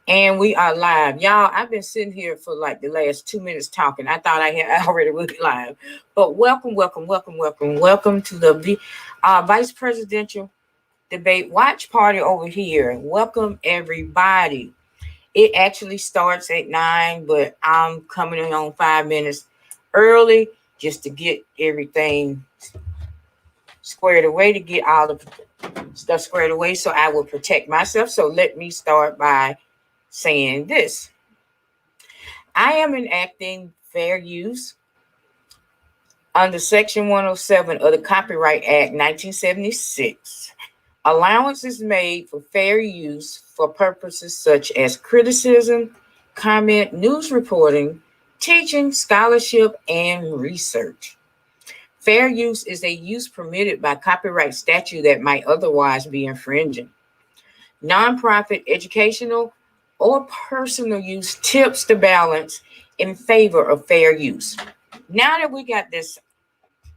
And we are live. Y'all, I've been sitting here for like the last 2 minutes talking. I thought I had already went live. But welcome to the Vice Presidential Debate Watch Party over here. Welcome, everybody. It actually starts at 9, but I'm coming in on 5 minutes early just to get everything squared away, to get all the stuff squared away so I will protect myself. So let me start by saying this. I am enacting fair use under Section 107 of the Copyright Act 1976. Allowance is made for fair use for purposes such as criticism, comment, news reporting, teaching, scholarship, and research. Fair use is a use permitted by copyright statute that might otherwise be infringing. Nonprofit, educational, or personal use tips the balance in favor of fair use. Now that we got this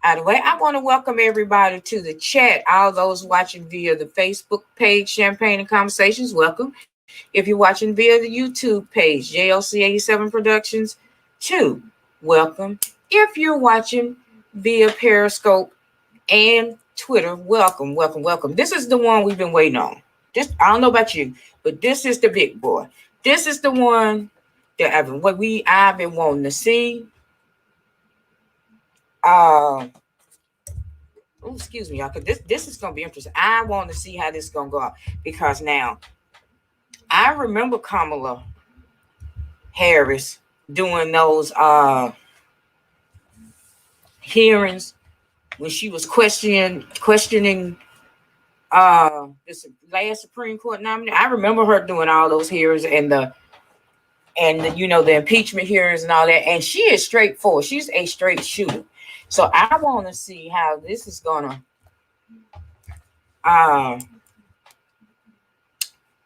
out of the way, I want to welcome everybody to the chat. All those watching via the Facebook page, Champagne and Conversations, welcome. If you're watching via the YouTube page, JLC87 Productions, too, welcome. If you're watching via Periscope and Twitter, welcome. This is the one we've been waiting on. I don't know about you, but this is the big boy. This is the one that I've been wanting to see. Excuse me, y'all, because this is gonna be interesting. I want to see how this is gonna go out, because now I remember Kamala Harris doing those hearings when she was questioning this last Supreme Court nominee. I remember her doing all those hearings and the the impeachment hearings and all that. And she is straightforward. She's a straight shooter. So I want to see how this is gonna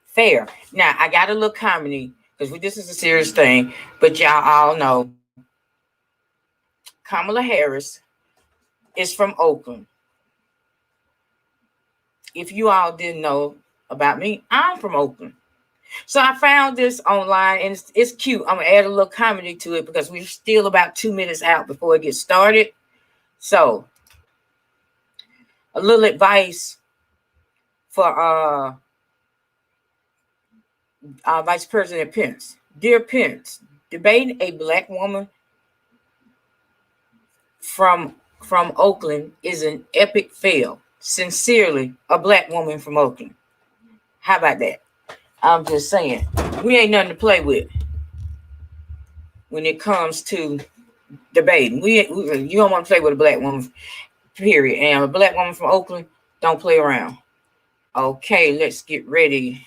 fare. Now I got a little comedy because this is a serious thing, but y'all all know Kamala Harris is from Oakland. If you all didn't know about me, I'm from Oakland. So I found this online, and it's cute. I'm going to add a little comedy to it because we're still about 2 minutes out before it gets started. So a little advice for Vice President Pence. Dear Pence, debating a black woman from Oakland is an epic fail. Sincerely, a black woman from Oakland. How about that? I'm just saying, we ain't nothing to play with when it comes to debating. You don't want to play with a black woman, period. And a black woman from Oakland, don't play around. Okay, let's get ready.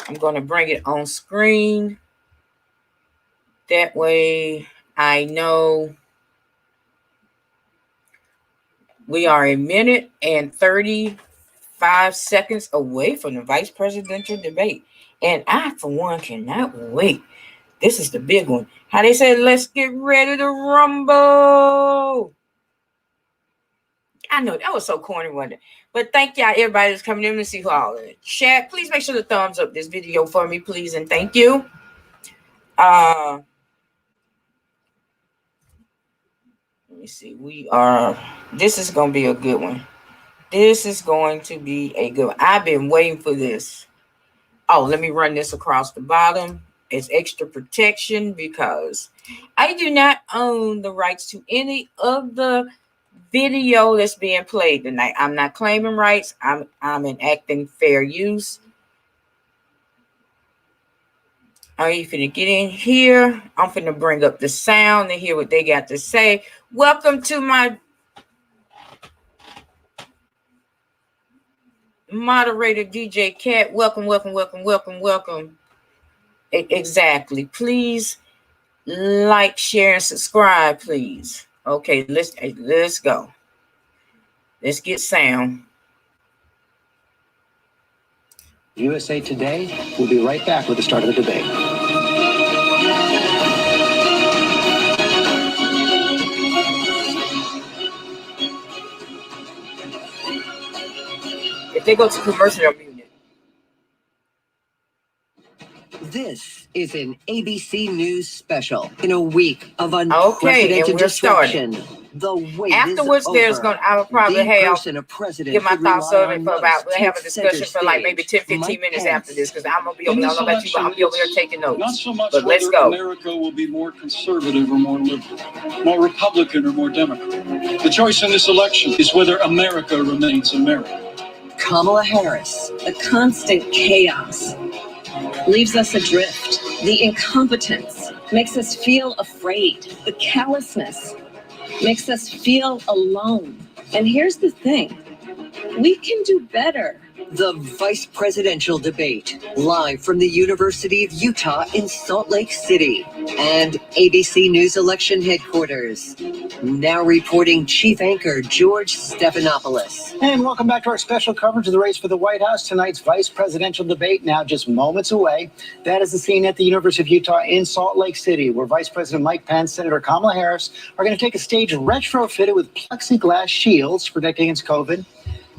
I'm going to bring it on screen. That way I know we are a minute and 35 seconds away from the vice presidential debate. And I, for one, cannot wait. This is the big one. How they say, let's get ready to rumble. I know that was so corny, wasn't it? But thank y'all, everybody that's coming in to see who all in the chat. Please make sure to thumbs up this video for me, please, and thank you. Let me see. This is going to be a good one. This is going to be a good one. I've been waiting for this. Oh, let me run this across the bottom. It's extra protection because I do not own the rights to any of the video that's being played tonight. I'm not claiming rights. I'm enacting fair use. Are you finna get in here? I'm finna bring up the sound and hear what they got to say. Welcome to my moderator, DJ Cat. Welcome. Exactly. Please like, share, and subscribe, please. Okay, let's go. Let's get sound. USA Today will be right back with the start of the debate. If they go to commercial, they'll mute it. This is an ABC News special. In a week of Okay, and unprecedented we're starting. disruption, the wait Afterwards, is there's over. going I will probably The have person a president give my could thoughts rely on it on for about most we'll have a takes center discussion for like maybe stage. 10, 15 Mike minutes Pence. after this because I'm gonna be over In there. I this don't know about you, but I'm election, over here it's taking notes. not so much But let's whether go. America will be more conservative or more liberal, more Republican or more Democrat. The choice in this election is whether America remains America. Kamala Harris. The constant chaos leaves us adrift. The incompetence makes us feel afraid. The callousness makes us feel alone. And here's the thing, we can do better. The vice presidential debate, live from the University of Utah in Salt Lake City and ABC News election headquarters. Now reporting chief anchor George Stephanopoulos. And welcome back to our special coverage of the race for the White House. Tonight's vice presidential debate now just moments away. That is the scene at the University of Utah in Salt Lake City, where Vice President Mike Pence, Senator Kamala Harris are going to take a stage retrofitted with plexiglass shields to protect against COVID.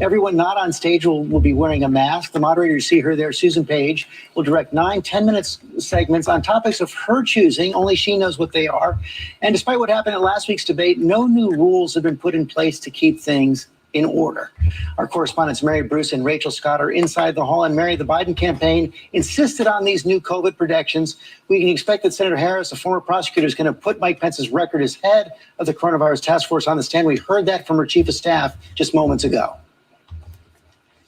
Everyone not on stage will be wearing a mask. The moderator, you see her there, Susan Page, will direct 9 10-minute segments on topics of her choosing. Only she knows what they are. And despite what happened at last week's debate, no new rules have been put in place to keep things in order. Our correspondents Mary Bruce and Rachel Scott are inside the hall. And Mary, the Biden campaign insisted on these new COVID protections. We can expect that Senator Harris, a former prosecutor, is going to put Mike Pence's record as head of the coronavirus task force on the stand. We heard that from her chief of staff just moments ago.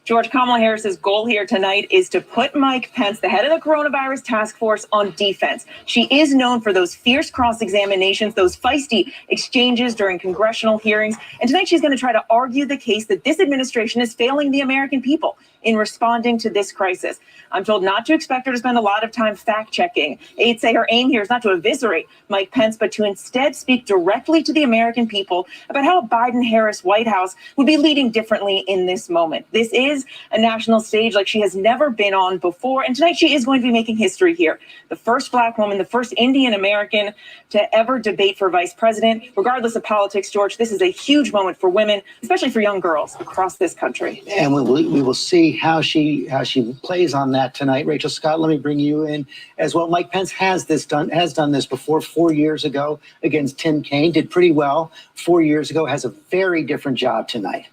George, Kamala Harris's goal here tonight is to put Mike Pence, the head of the coronavirus task force, on defense. She is known for those fierce cross-examinations, those feisty exchanges during congressional hearings. And tonight she's going to try to argue the case that this administration is failing the American people in responding to this crisis. I'm told not to expect her to spend a lot of time fact-checking. Aides say her aim here is not to eviscerate Mike Pence, but to instead speak directly to the American people about how a Biden-Harris White House would be leading differently in this moment. This is a national stage like she has never been on before, and tonight she is going to be making history here. The first Black woman, the first Indian American to ever debate for vice president. Regardless of politics, George, this is a huge moment for women, especially for young girls across this country. And we will see how she plays on that tonight. Rachel Scott, let me bring you in as well. Mike Pence has done this before 4 years ago against Tim Kaine, did pretty well 4 years ago, has a very different job tonight.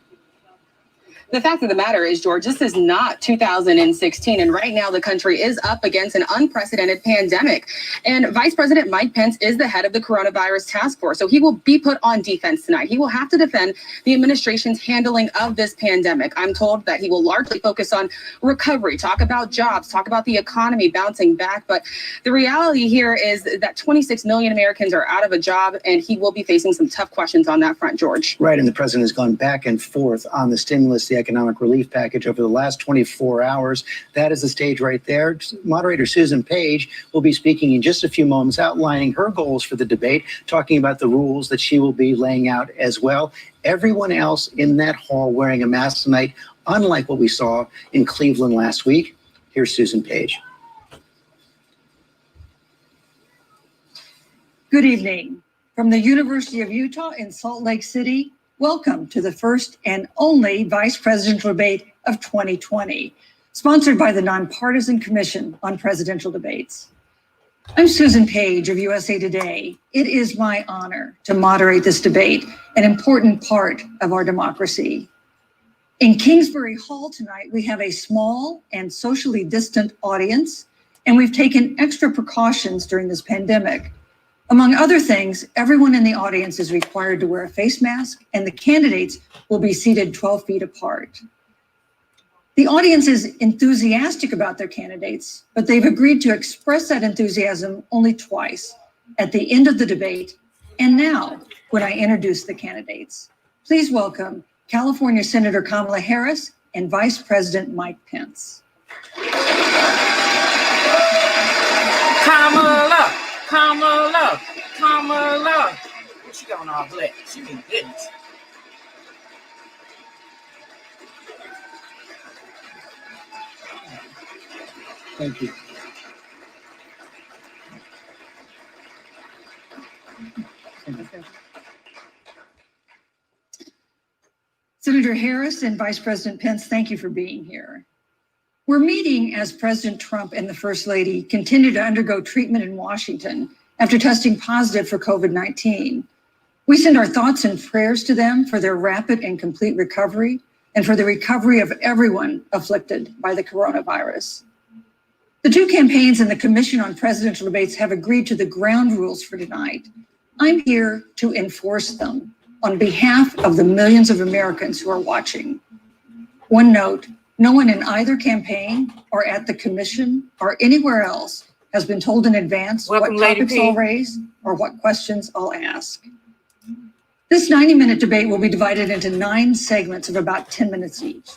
The fact of the matter is, George, this is not 2016. And right now, the country is up against an unprecedented pandemic. And Vice President Mike Pence is the head of the coronavirus task force. So he will be put on defense tonight. He will have to defend the administration's handling of this pandemic. I'm told that he will largely focus on recovery, talk about jobs, talk about the economy bouncing back. But the reality here is that 26 million Americans are out of a job, and he will be facing some tough questions on that front, George. Right. And the president has gone back and forth on the stimulus, the economic relief package over the last 24 hours. That is the stage right there. Moderator Susan Page will be speaking in just a few moments, outlining her goals for the debate, talking about the rules that she will be laying out as well. Everyone else in that hall wearing a mask tonight, unlike what we saw in Cleveland last week. Here's Susan Page. Good evening. From the University of Utah in Salt Lake City, welcome to the first and only vice presidential debate of 2020, sponsored by the Nonpartisan Commission on Presidential Debates. I'm Susan Page of USA Today. It is my honor to moderate this debate, an important part of our democracy. In Kingsbury Hall tonight, we have a small and socially distant audience, and we've taken extra precautions during this pandemic. Among other things, everyone in the audience is required to wear a face mask, and the candidates will be seated 12 feet apart. The audience is enthusiastic about their candidates, but they've agreed to express that enthusiasm only twice, at the end of the debate and now when I introduce the candidates. Please welcome California Senator Kamala Harris and Vice President Mike Pence. Kamala. She going all black. She mean business. Thank you. Senator Harris and Vice President Pence, thank you for being here. We're meeting as President Trump and the First Lady continue to undergo treatment in Washington after testing positive for COVID-19. We send our thoughts and prayers to them for their rapid and complete recovery and for the recovery of everyone afflicted by the coronavirus. The two campaigns and the Commission on Presidential Debates have agreed to the ground rules for tonight. I'm here to enforce them on behalf of the millions of Americans who are watching. One note, no one in either campaign or at the Commission or anywhere else has been told in advance Welcome, what Lady topics P. I'll raise or what questions I'll ask. This 90-minute debate will be divided into 9 segments of about 10 minutes each.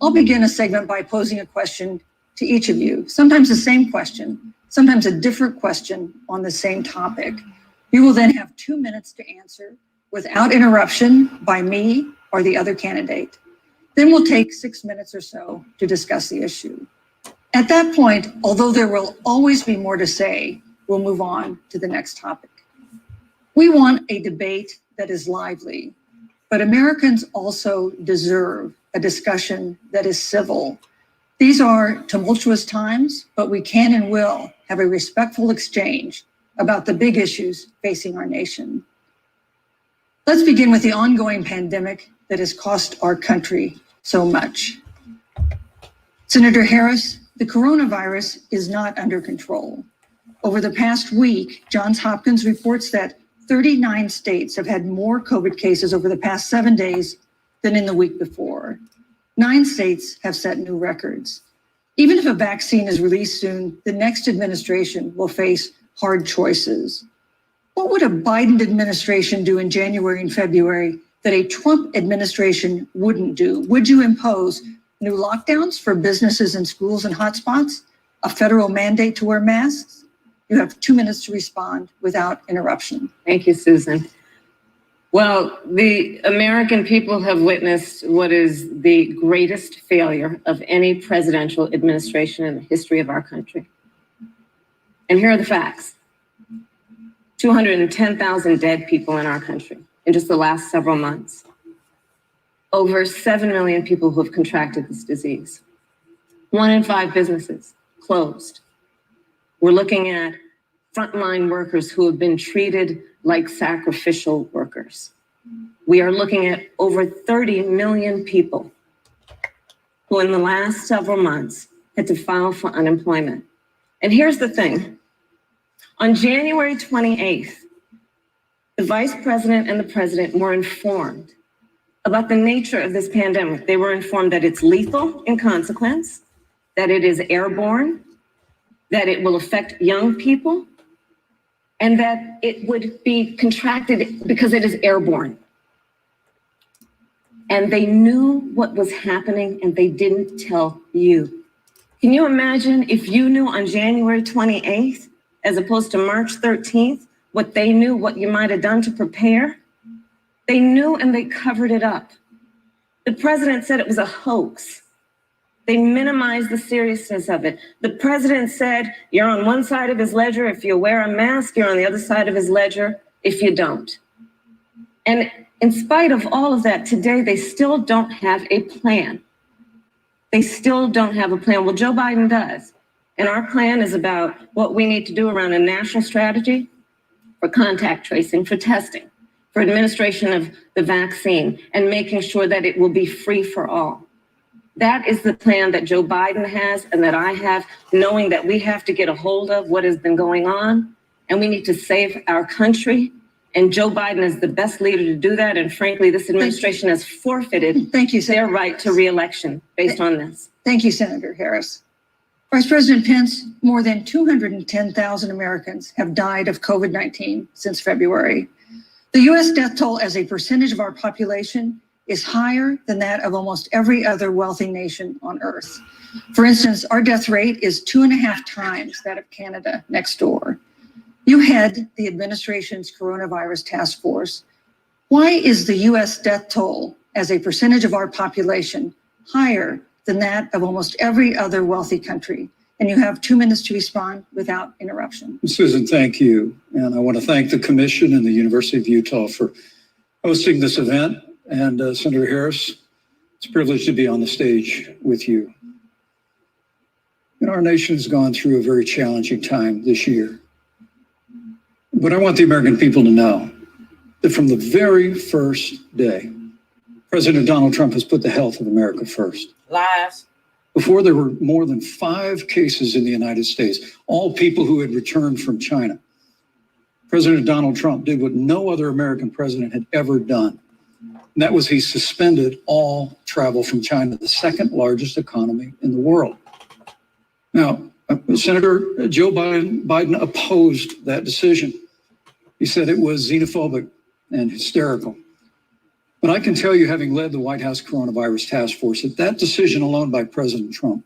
I'll begin a segment by posing a question to each of you, sometimes the same question, sometimes a different question on the same topic. You will then have 2 minutes to answer without interruption by me or the other candidate. Then we'll take 6 minutes or so to discuss the issue. At that point, although there will always be more to say, we'll move on to the next topic. We want a debate that is lively, but Americans also deserve a discussion that is civil. These are tumultuous times, but we can and will have a respectful exchange about the big issues facing our nation. Let's begin with the ongoing pandemic that has cost our country so much. Senator Harris, the coronavirus is not under control. Over the past week, Johns Hopkins reports that 39 states have had more COVID cases over the past 7 days than in the week before. 9 states have set new records. Even if a vaccine is released soon, the next administration will face hard choices. What would a Biden administration do in January and February that a Trump administration wouldn't do? Would you impose new lockdowns for businesses and schools and hotspots? A federal mandate to wear masks? You have 2 minutes to respond without interruption. Thank you, Susan. Well, the American people have witnessed what is the greatest failure of any presidential administration in the history of our country. And here are the facts. 210,000 dead people in our country in just the last several months. Over 7 million people who have contracted this disease. 1 in 5 businesses closed. We're looking at frontline workers who have been treated like sacrificial workers. We are looking at over 30 million people who in the last several months had to file for unemployment. And here's the thing. On January 28th, the vice president and the president were informed about the nature of this pandemic. They were informed that it's lethal in consequence, that it is airborne, that it will affect young people, and that it would be contracted because it is airborne. And they knew what was happening and they didn't tell you. Can you imagine if you knew on January 28th, as opposed to March 13th, what they knew, what you might have done to prepare? They knew and they covered it up. The president said it was a hoax. They minimized the seriousness of it. The president said, you're on one side of his ledger if you wear a mask, you're on the other side of his ledger if you don't. And in spite of all of that, today they still don't have a plan. They still don't have a plan. Well, Joe Biden does. And our plan is about what we need to do around a national strategy for contact tracing, for testing, for administration of the vaccine, and making sure that it will be free for all. That is the plan that Joe Biden has and that I have, knowing that we have to get a hold of what has been going on and we need to save our country. And Joe Biden is the best leader to do that. And frankly, this administration has forfeited their right to re-election based on this. Thank you, Senator Harris. Vice President Pence, more than 210,000 Americans have died of COVID-19 since February. The U.S. death toll as a percentage of our population is higher than that of almost every other wealthy nation on earth. For instance, our death rate is 2.5 times that of Canada next door. You head the administration's coronavirus task force. Why is the U.S. death toll as a percentage of our population higher than that of almost every other wealthy country? And you have 2 minutes to respond without interruption. Susan, thank you. And I want to thank the Commission and the University of Utah for hosting this event. And Senator Harris, it's a privilege to be on the stage with you. And our nation has gone through a very challenging time this year. But I want the American people to know that from the very first day, President Donald Trump has put the health of America first. Lies. Before there were more than 5 cases in the United States, all people who had returned from China, President Donald Trump did what no other American president had ever done. And that was he suspended all travel from China, the second largest economy in the world. Now, Senator Joe Biden opposed that decision. He said it was xenophobic and hysterical. But I can tell you, having led the White House Coronavirus Task Force, that decision alone by President Trump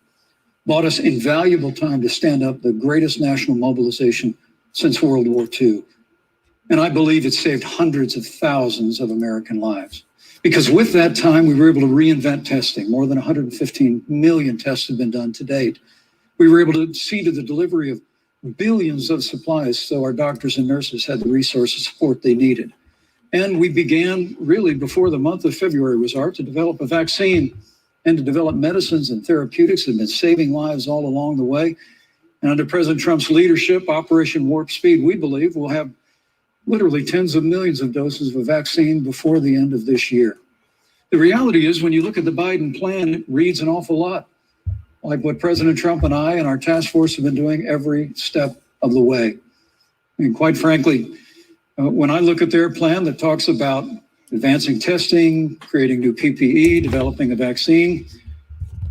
bought us invaluable time to stand up the greatest national mobilization since World War II. And I believe it saved hundreds of thousands of American lives. Because with that time, we were able to reinvent testing. More than 115 million tests have been done to date. We were able to see to the delivery of billions of supplies so our doctors and nurses had the resources support they needed. And we began really before the month of February was out to develop a vaccine and to develop medicines and therapeutics that have been saving lives all along the way. And under President Trump's leadership, Operation Warp Speed, we believe we'll have literally tens of millions of doses of a vaccine before the end of this year. The reality is, when you look at the Biden plan, it reads an awful lot like what President Trump and I and our task force have been doing every step of the way. I mean, quite frankly, when I look at their plan that talks about advancing testing, creating new PPE, developing a vaccine,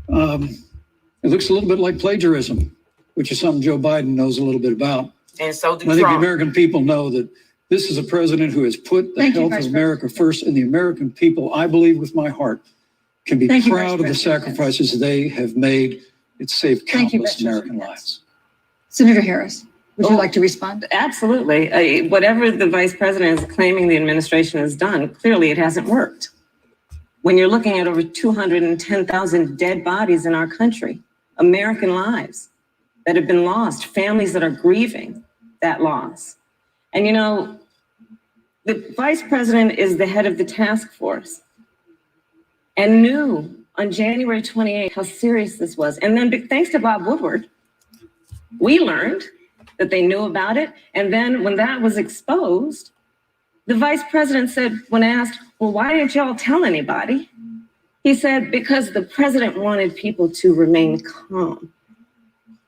it looks a little bit like plagiarism, which is something Joe Biden knows a little bit about. And so do I think the Trump. American people know that this is a president who has put the health of America first, and the American people, I believe with my heart, can be proud of the sacrifices they have made. It's saved countless American lives. Senator Harris, would you like to respond? Absolutely. Whatever the vice president is claiming the administration has done, clearly it hasn't worked. When you're looking at over 210,000 dead bodies in our country, American lives that have been lost, families that are grieving that loss. And you know, the vice president is the head of the task force and knew on January 28th how serious this was. And then thanks to Bob Woodward, we learned that they knew about it. And then when that was exposed, the vice president said, when asked, well, why didn't y'all tell anybody? He said, because the president wanted people to remain calm.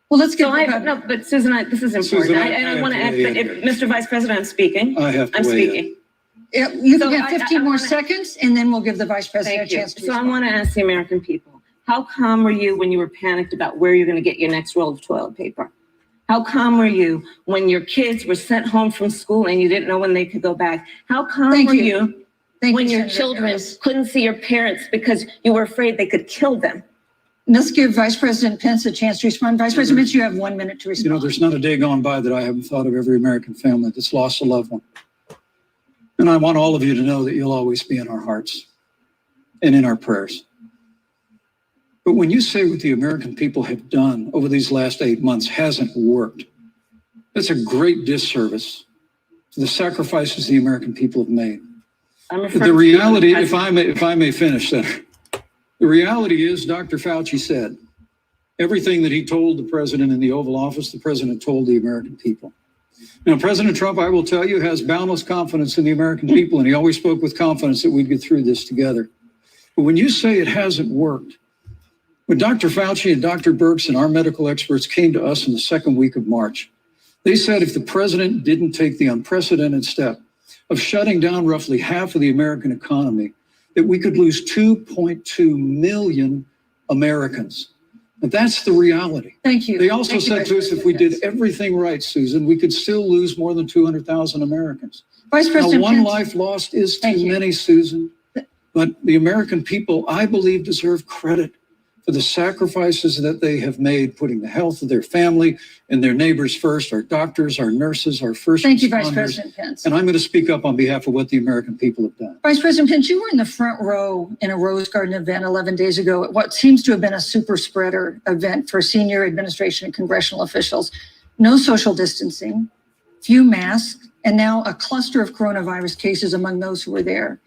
Well, let's get no, but Susan, this is important. Susan, I want to add, Mr. Vice President, I'm speaking. I have to I'm weigh speaking. Yeah, you So can have 15 more seconds, and then we'll give the vice president a Thank you. chance to So I respond. want to ask the American people, how calm were you when you were panicked about where you're going to get your next roll of toilet paper? How calm were you when your kids were sent home from school and you didn't know when they could go back? How calm Thank were you. you Thank when you, your Senator children Harris. couldn't see your parents because you were afraid they could kill them? Let's give Vice President Pence a chance to respond. Vice President Pence, you have 1 minute to You know, respond. there's not a day gone by that I haven't thought of every American family that's lost a loved one. And I want all of you to know that you'll always be in our hearts and in our prayers. But when you say what the American people have done over these last 8 months hasn't worked, that's a great disservice to the sacrifices the American people have made. I'm But referring the to reality, the if I may finish, Senator, the reality is Dr. Fauci said everything that he told the president in the Oval Office, the president told the American people. Now, President Trump, I will tell you, has boundless confidence in the American people, and he always spoke with confidence that we'd get through this together. But when you say it hasn't worked, when Dr. Fauci and Dr. Birx and our medical experts came to us in the second week of March, they said if the president didn't take the unprecedented step of shutting down roughly half of the American economy, that we could lose 2.2 million Americans. And that's the reality. Thank you. They also Thank you, said Vice to us, if President we did Pence. everything right, Susan, we could still lose more than 200,000 Americans. Vice Now, President one Pence. life lost is Thank too you. many, Susan. But the American people, I believe, deserve credit for the sacrifices that they have made, putting the health of their family and their neighbors first, our doctors, our nurses, our first Thank you, Vice responders. President Pence. And I'm going to speak up on behalf of what the American people have done. Vice President Pence, you were in the front row in a Rose Garden event 11 days ago at what seems to have been a super spreader event for senior administration and congressional officials. No social distancing, few masks, and now a cluster of coronavirus cases among those who were there.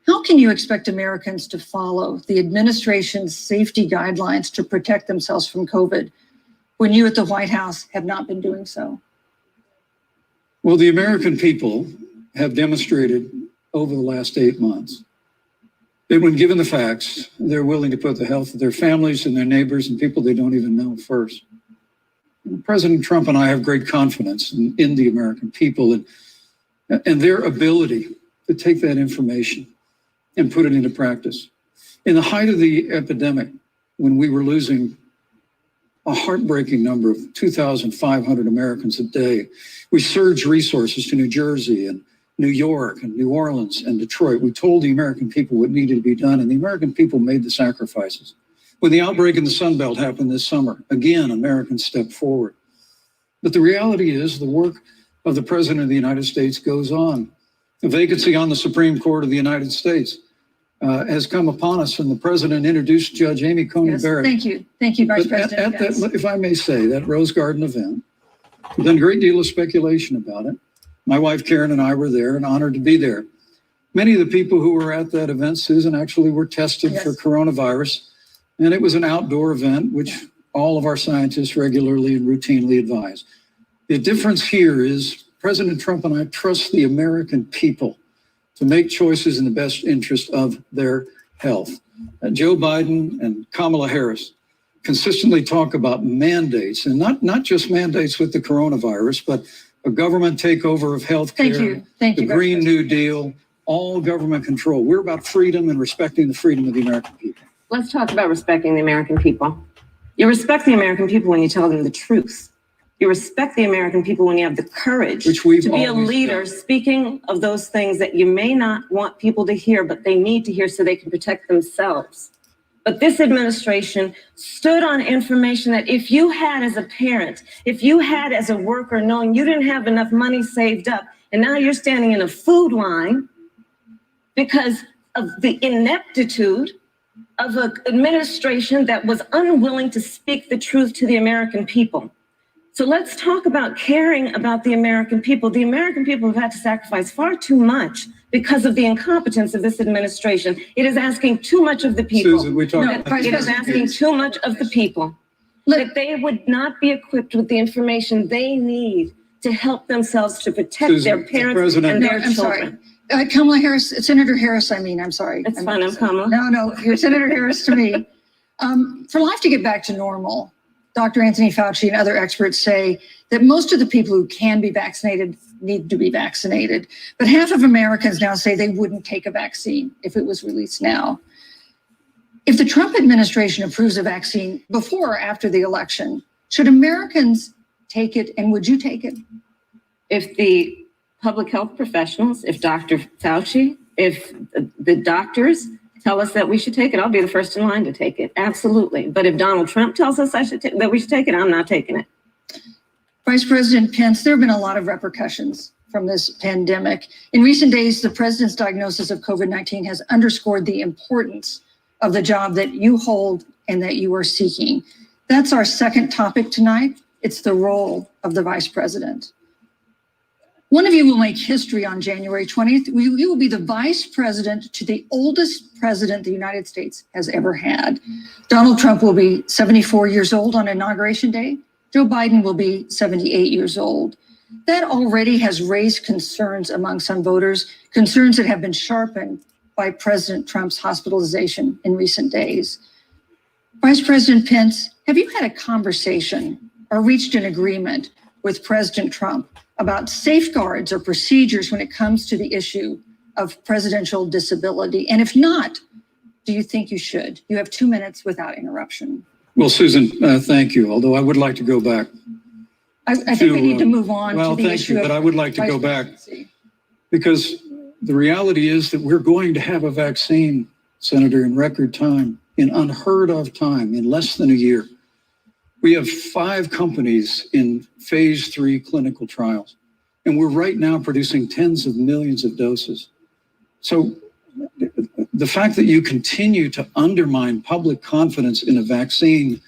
How can you expect Americans to follow the administration's safety guidelines to protect themselves from COVID when you at the White House have not been doing so? Well, the American people have demonstrated over the last 8 months that when given the facts, they're willing to put the health of their families and their neighbors and people they don't even know first. And President Trump and I have great confidence in the American people and their ability to take that information and put it into practice. In the height of the epidemic, when we were losing a heartbreaking number of 2,500 Americans a day, we surged resources to New Jersey and New York and New Orleans and Detroit. We told the American people what needed to be done, and the American people made the sacrifices. When the outbreak in the Sun Belt happened this summer, again, Americans stepped forward. But the reality is the work of the President of the United States goes on. A vacancy on the Supreme Court of the United States has come upon us, and the President introduced Judge Amy Coney Barrett. Thank you, Vice But President. at that, if I may say, that Rose Garden event, we've done a great deal of speculation about it. My wife Karen and I were there and honored to be there. Many of the people who were at that event, Susan, actually were tested for coronavirus, and it was an outdoor event, which all of our scientists regularly and routinely advise. The difference here is President Trump and I trust the American people to make choices in the best interest of their health. Joe Biden and Kamala Harris consistently talk about mandates, and not just mandates with the coronavirus, but a government takeover of health care, Thank you, the Green New Deal, all government control. We're about freedom and respecting the freedom of the American people. Let's talk about respecting the American people. You respect the American people when you tell them the truth. You respect the American people when you have the courage Which we've to be a always leader, done. speaking of those things that you may not want people to hear, but they need to hear so they can protect themselves. But this administration stood on information that if you had as a parent, if you had as a worker, knowing you didn't have enough money saved up, and now you're standing in a food line because of the ineptitude of an administration that was unwilling to speak the truth to the American people. So let's talk about caring about the American people. The American people have had to sacrifice far too much because of the incompetence of this administration. It is asking too much of the people. Susan, we talked about It is asking too much of the people. That they would not be equipped with the information they need to help themselves to protect Susan, their parents President- and their I'm children. sorry. Kamala Harris, Senator Harris, I'm sorry. It's fine, I'm Kamala. No, you're Senator Harris to me. For life to get back to normal, Dr. Anthony Fauci and other experts say that most of the people who can be vaccinated need to be vaccinated. But half of Americans now say they wouldn't take a vaccine if it was released now. If the Trump administration approves a vaccine before or after the election, should Americans take it, and would you take it? If the public health professionals, if Dr. Fauci, if the doctors tell us that we should take it, I'll be the first in line to take it. Absolutely. But if Donald Trump tells us that we should take it, I'm not taking it. Vice President Pence, there have been a lot of repercussions from this pandemic. In recent days, the president's diagnosis of COVID-19 has underscored the importance of the job that you hold and that you are seeking. That's our second topic tonight. It's the role of the vice president. One of you will make history on January 20th. You will be the vice president to the oldest president the United States has ever had. Donald Trump will be 74 years old on Inauguration Day. Joe Biden will be 78 years old. That already has raised concerns among some voters, concerns that have been sharpened by President Trump's hospitalization in recent days. Vice President Pence, have you had a conversation or reached an agreement with President Trump about safeguards or procedures when it comes to the issue of presidential disability? And if not, do you think you should? You have 2 minutes without interruption. Well, Susan, thank you. Although I would like to go back. I think we need to move on Well, to the thank issue you, of but I would like to vice go back presidency. because the reality is that we're going to have a vaccine, Senator, in record time, in unheard of time, in less than a year. We have 5 companies in phase 3 clinical trials, and we're right now producing tens of millions of doses. So the fact that you continue to undermine public confidence in a vaccine,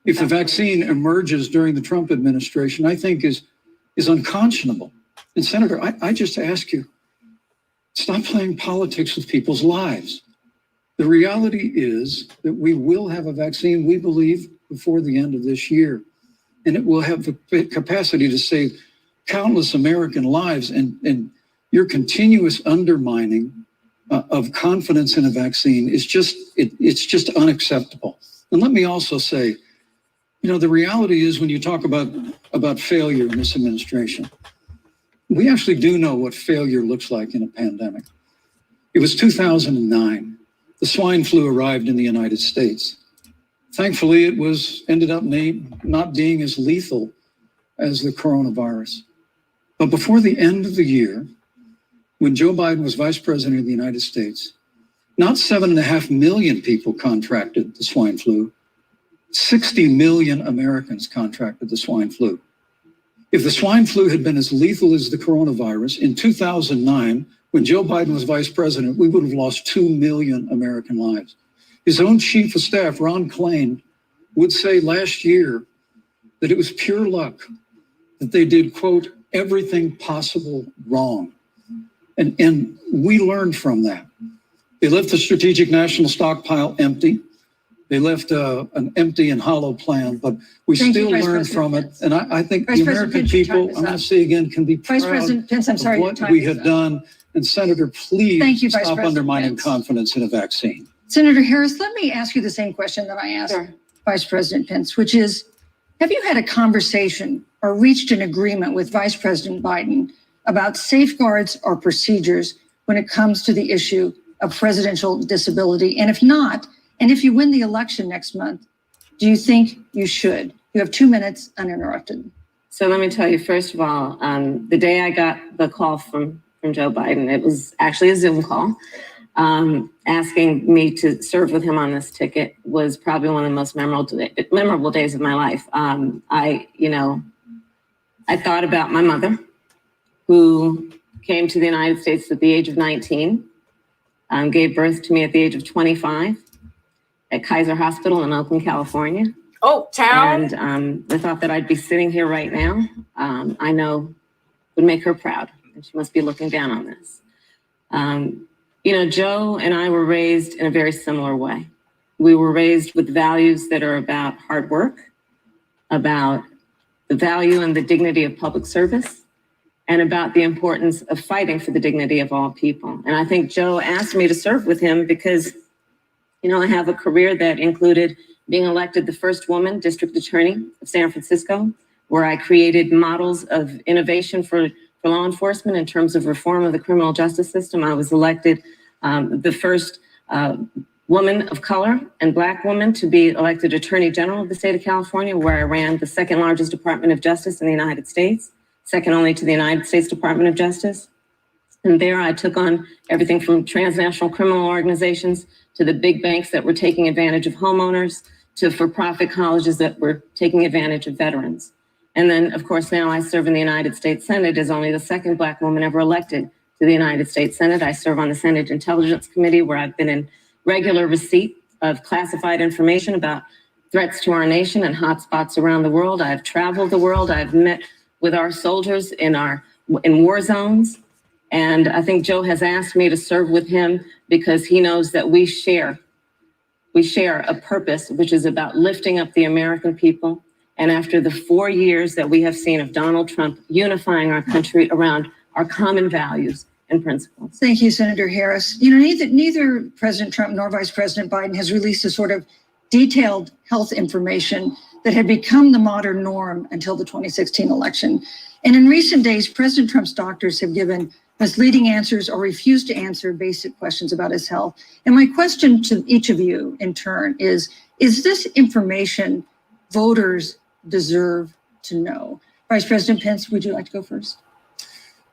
if the vaccine emerges during the Trump administration, I think is unconscionable. And Senator, I just ask you, stop playing politics with people's lives. The reality is that we will have a vaccine, we believe, before the end of this year. and it will have the capacity to save countless American lives. And your continuous undermining of confidence in a vaccine is just, it's just unacceptable. And let me also say, you know, the reality is when you talk about failure in this administration, we actually do know what failure looks like in a pandemic. It was 2009. The swine flu arrived in the United States. Thankfully, it ended up not being as lethal as the coronavirus. But before the end of the year, when Joe Biden was vice president of the United States, not 7.5 million people contracted the swine flu. 60 million Americans contracted the swine flu. If the swine flu had been as lethal as the coronavirus in 2009, when Joe Biden was vice president, we would have lost 2 million American lives. His own chief of staff, Ron Klain, would say last year that it was pure luck that they did, quote, everything possible wrong. And we learned from that. They left the strategic national stockpile empty. They left an empty and hollow plan, but we still learned from it. And I think the American people, I'm going to say again, can be proud of what we have done. And Senator, please stop undermining confidence in a vaccine. Senator Harris, let me ask you the same question that I asked Vice President Pence, which is, have you had a conversation or reached an agreement with Vice President Biden about safeguards or procedures when it comes to the issue of presidential disability? And if not, and if you win the election next month, do you think you should? You have 2 minutes uninterrupted. So let me tell you, first of all, the day I got the call from Joe Biden, it was actually a Zoom call, asking me to serve with him on this ticket was probably one of the most memorable days of my life. I thought about my mother, who came to the United States at the age of 19, gave birth to me at the age of 25 at Kaiser Hospital in Oakland, California. Oh, town. And the thought that I'd be sitting here right now, I know would make her proud. And she must be looking down on this. Joe and I were raised in a very similar way. We were raised with values that are about hard work, about the value and the dignity of public service, and about the importance of fighting for the dignity of all people. And I think Joe asked me to serve with him because, I have a career that included being elected the first woman district attorney of San Francisco, where I created models of innovation for law enforcement in terms of reform of the criminal justice system. I was elected the first woman of color and Black woman to be elected Attorney General of the state of California, where I ran the second largest Department of Justice in the United States, second only to the United States Department of Justice. And there I took on everything from transnational criminal organizations to the big banks that were taking advantage of homeowners, to for-profit colleges that were taking advantage of veterans. And then, of course, now I serve in the United States Senate as only the second Black woman ever elected to the United States Senate. I serve on the Senate Intelligence Committee, where I've been in regular receipt of classified information about threats to our nation and hotspots around the world. I've traveled the world. I've met with our soldiers in war zones. And I think Joe has asked me to serve with him because he knows that we share a purpose, which is about lifting up the American people. And after the 4 years that we have seen of Donald Trump unifying our country around our common values and principles. Thank you, Senator Harris. Neither President Trump nor Vice President Biden has released a sort of detailed health information that had become the modern norm until the 2016 election. And in recent days, President Trump's doctors have given misleading answers or refused to answer basic questions about his health. And my question to each of you in turn is this information voters deserve to know? Vice President Pence, would you like to go first?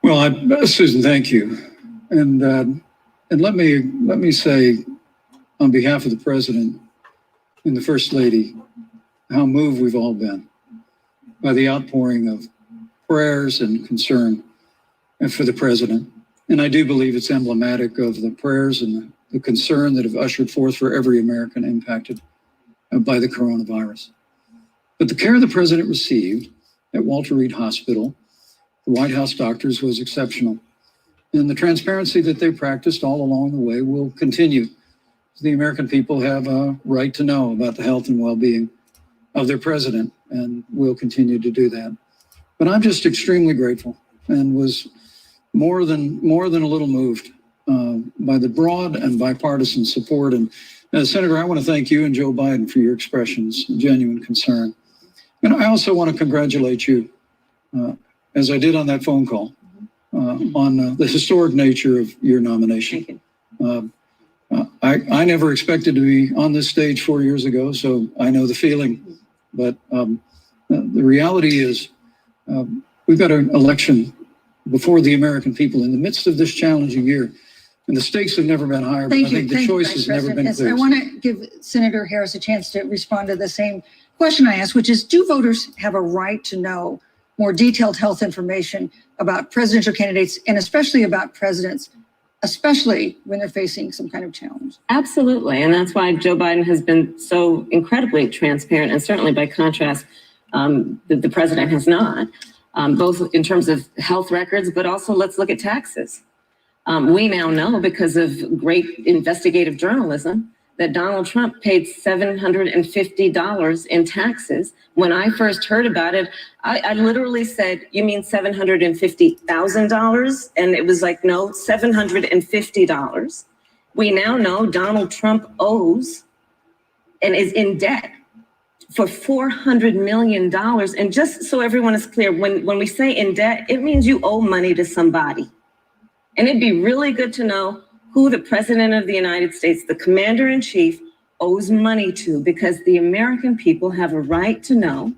Well, Susan, thank you. And let me say on behalf of the President and the First Lady, how moved we've all been by the outpouring of prayers and concern for the President. And I do believe it's emblematic of the prayers and the concern that have ushered forth for every American impacted by the coronavirus. But the care the President received at Walter Reed Hospital, the White House doctors, was exceptional. And the transparency that they practiced all along the way will continue. The American people have a right to know about the health and well-being of their president, and will continue to do that. But I'm just extremely grateful and was more than a little moved by the broad and bipartisan support. And Senator, I want to thank you and Joe Biden for your expressions of genuine concern. And I also want to congratulate you, as I did on that phone call, on the historic nature of your nomination. Thank you. I never expected to be on this stage 4 years ago, so I know the feeling. But the reality is we've got an election before the American people in the midst of this challenging year. And the stakes have never been higher, but I think the choice has never been clear. I want to give Senator Harris a chance to respond to the same question I asked, which is, do voters have a right to know more detailed health information about presidential candidates and especially about presidents, especially when they're facing some kind of challenge? Absolutely. And that's why Joe Biden has been so incredibly transparent. And certainly by contrast, the president has not, both in terms of health records, but also let's look at taxes. We now know, because of great investigative journalism, that Donald Trump paid $750 in taxes. When I first heard about it, I literally said, "You mean $750,000? And it was like, no, $750. We now know Donald Trump owes and is in debt for $400 million. And just so everyone is clear, when we say in debt, it means you owe money to somebody. And it'd be really good to know who the president of the United States, the commander in chief, owes money to, because the American people have a right to know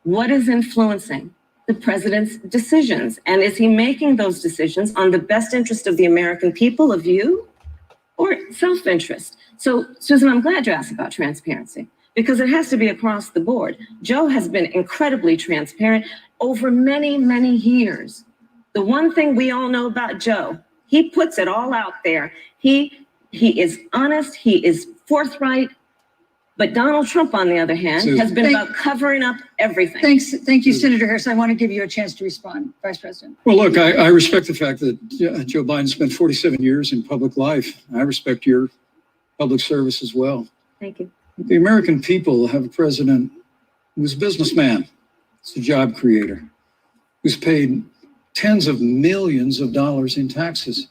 what is influencing the president's decisions. And is he making those decisions on the best interest of the American people, of you, or self-interest? So, Susan, I'm glad you asked about transparency, because it has to be across the board. Joe has been incredibly transparent over many, many years. The one thing we all know about Joe, he puts it all out there. He is honest, he is forthright. But Donald Trump, on the other hand, has been about covering up everything. Thank you, Senator Harris. I want to give you a chance to respond, Vice President. Well, look, I respect the fact that Joe Biden spent 47 years in public life. I respect your public service as well. Thank you. The American people have a president who's a businessman, he's a job creator, who's paid tens of millions of dollars in taxes,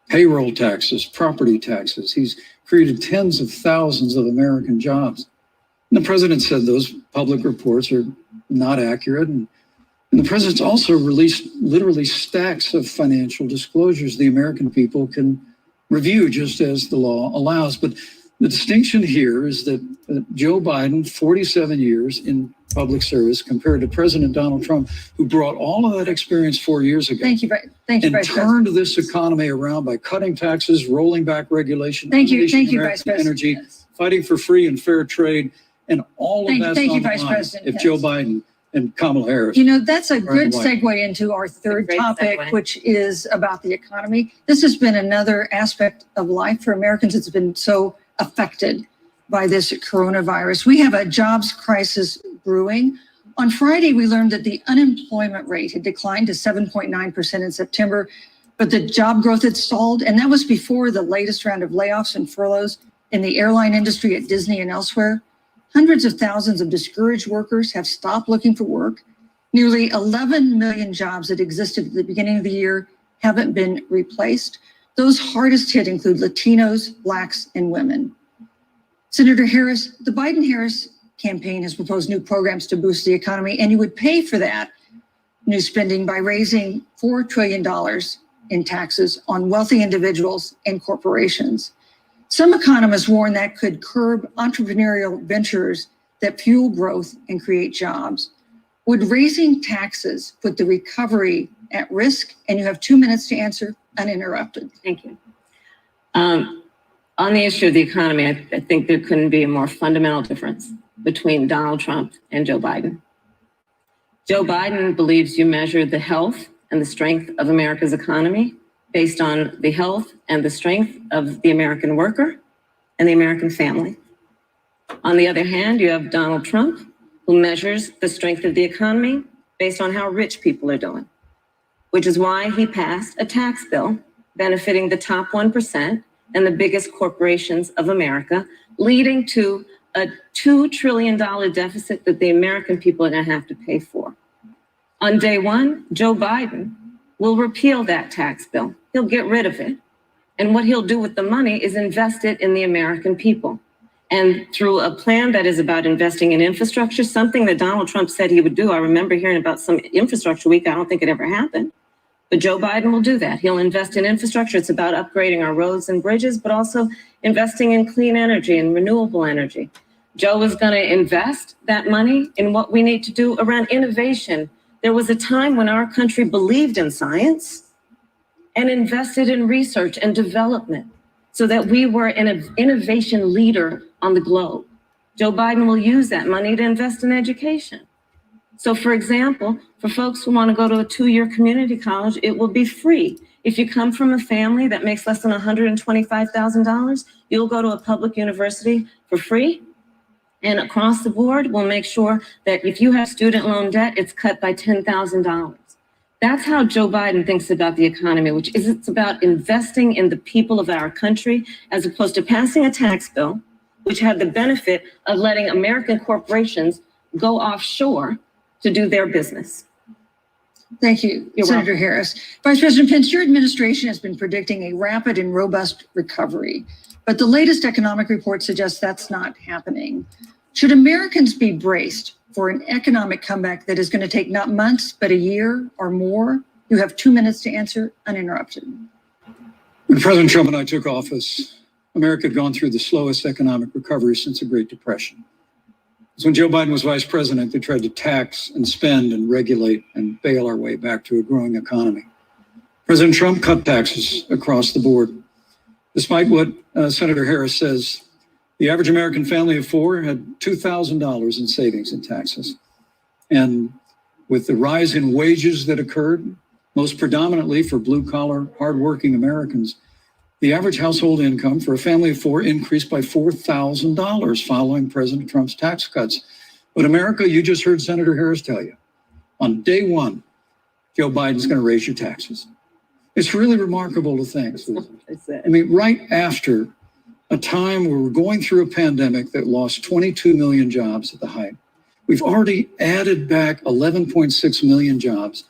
payroll taxes, property taxes. He's created tens of thousands of American jobs. And the president said those public reports are not accurate. And the president's also released literally stacks of financial disclosures the American people can review, just as the law allows. But the distinction here is that Joe Biden, 47 years in public service, compared to President Donald Trump, who brought all of that experience 4 years ago. Thank you, Vice President. Turned this economy around by cutting taxes, rolling back regulation. Thank you, Vice President. Energy, fighting for free and fair trade, and all of that's on the line if Joe Biden and Kamala Harris. You know, that's a good segue into our third topic, which is about the economy. This has been another aspect of life for Americans that's been so affected by this coronavirus. We have a jobs crisis brewing. On Friday, we learned that the unemployment rate had declined to 7.9% in September, but the job growth had stalled. And that was before the latest round of layoffs and furloughs in the airline industry at Disney and elsewhere. Hundreds of thousands of discouraged workers have stopped looking for work. Nearly 11 million jobs that existed at the beginning of the year haven't been replaced. Those hardest hit include Latinos, Blacks, and women. Senator Harris, the Biden-Harris campaign has proposed new programs to boost the economy, and you would pay for that new spending by raising $4 trillion in taxes on wealthy individuals and corporations. Some economists warn that could curb entrepreneurial ventures that fuel growth and create jobs. Would raising taxes put the recovery at risk? And you have 2 minutes to answer uninterrupted. Thank you. On the issue of the economy, I think there couldn't be a more fundamental difference between Donald Trump and Joe Biden. Joe Biden believes you measure the health and the strength of America's economy based on the health and the strength of the American worker and the American family. On the other hand, you have Donald Trump, who measures the strength of the economy based on how rich people are doing, which is why he passed a tax bill benefiting the top 1% and the biggest corporations of America, leading to a $2 trillion deficit that the American people are going to have to pay for. On day one, Joe Biden will repeal that tax bill. He'll get rid of it. And what he'll do with the money is invest it in the American people. And through a plan that is about investing in infrastructure, something that Donald Trump said he would do. I remember hearing about some infrastructure week. I don't think it ever happened. But Joe Biden will do that. He'll invest in infrastructure. It's about upgrading our roads and bridges, but also investing in clean energy and renewable energy. Joe is going to invest that money in what we need to do around innovation. There was a time when our country believed in science and invested in research and development so that we were an innovation leader on the globe. Joe Biden will use that money to invest in education. So for example, for folks who want to go to a 2-year community college, it will be free. If you come from a family that makes less than $125,000, you'll go to a public university for free. And across the board, we'll make sure that if you have student loan debt, it's cut by $10,000. That's how Joe Biden thinks about the economy, which is it's about investing in the people of our country, as opposed to passing a tax bill, which had the benefit of letting American corporations go offshore to do their business. Thank you, You're Senator welcome. Harris. Vice President Pence, your administration has been predicting a rapid and robust recovery, but the latest economic report suggests that's not happening. Should Americans be braced for an economic comeback that is going to take not months, but a year or more? You have 2 minutes to answer uninterrupted. When President Trump and I took office, America had gone through the slowest economic recovery since the Great Depression. So when Joe Biden was vice president, they tried to tax and spend and regulate and bail our way back to a growing economy. President Trump cut taxes across the board. Despite what Senator Harris says, the average American family of 4 had $2,000 in savings in taxes. And with the rise in wages that occurred, most predominantly for blue-collar, hardworking Americans, the average household income for a family of 4 increased by $4,000 following President Trump's tax cuts. But America, you just heard Senator Harris tell you, on day one, Joe Biden's going to raise your taxes. It's really remarkable to think. I mean, right after a time where we're going through a pandemic that lost 22 million jobs at the height, we've already added back 11.6 million jobs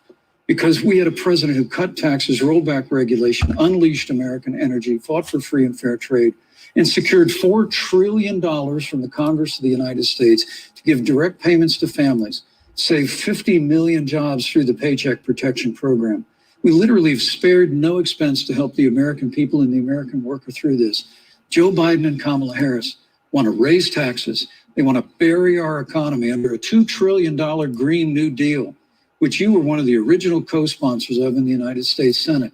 because we had a president who cut taxes, rolled back regulation, unleashed American energy, fought for free and fair trade, and secured $4 trillion from the Congress of the United States to give direct payments to families, save 50 million jobs through the Paycheck Protection Program. We literally have spared no expense to help the American people and the American worker through this. Joe Biden and Kamala Harris want to raise taxes. They want to bury our economy under a $2 trillion Green New Deal, which you were one of the original co-sponsors of in the United States Senate.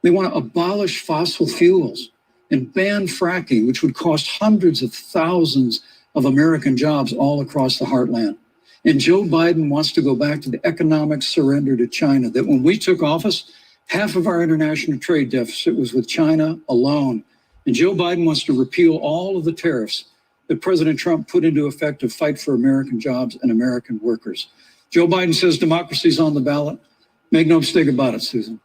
They want to abolish fossil fuels and ban fracking, which would cost hundreds of thousands of American jobs all across the heartland. And Joe Biden wants to go back to the economic surrender to China that when we took office, half of our international trade deficit was with China alone. And Joe Biden wants to repeal all of the tariffs that President Trump put into effect to fight for American jobs and American workers. Joe Biden says democracy's on the ballot. Make no mistake about it, Susan.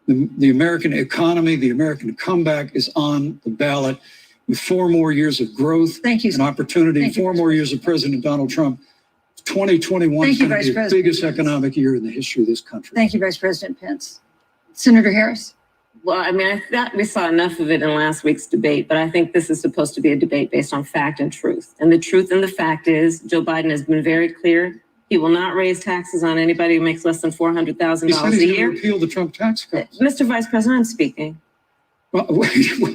The American economy, the American comeback is on the ballot with 4 more years of growth and opportunity, 4 more years of President Donald Trump. 2021 is going to be the biggest economic year in the history of this country. Thank you, Vice President Pence. Senator Harris. Well, I mean, I thought we saw enough of it in last week's debate, but I think this is supposed to be a debate based on fact and truth. And the truth and the fact is Joe Biden has been very clear. He will not raise taxes on anybody who makes less than $400,000 He said a he's year. going to repeal the Trump tax cuts. Mr. Vice President, I'm speaking. Well,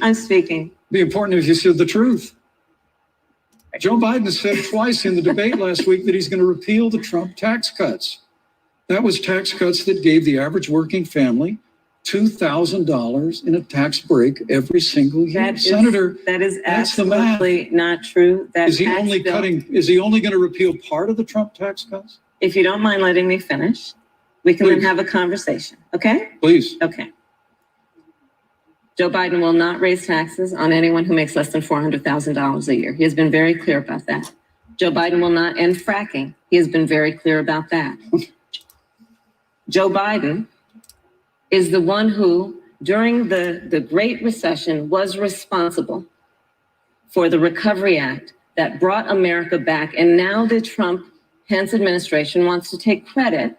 I'm speaking. Be important if you said the truth. Joe Biden has said twice in the debate last week that he's going to repeal the Trump tax cuts. That was tax cuts that gave the average working family $2,000 in a tax break every single year. Senator, that is that's the math. absolutely not true. That Is he tax only bill- cutting? Is he only going to repeal part of the Trump tax cuts? If you don't mind letting me finish, we can then Please. have a conversation. Okay? Please. Okay. Joe Biden will not raise taxes on anyone who makes less than $400,000 a year. He has been very clear about that. Joe Biden will not end fracking. He has been very clear about that. Joe Biden is the one who, during the Great Recession, was responsible for the Recovery Act that brought America back. And now the Trump-Pence administration wants to take credit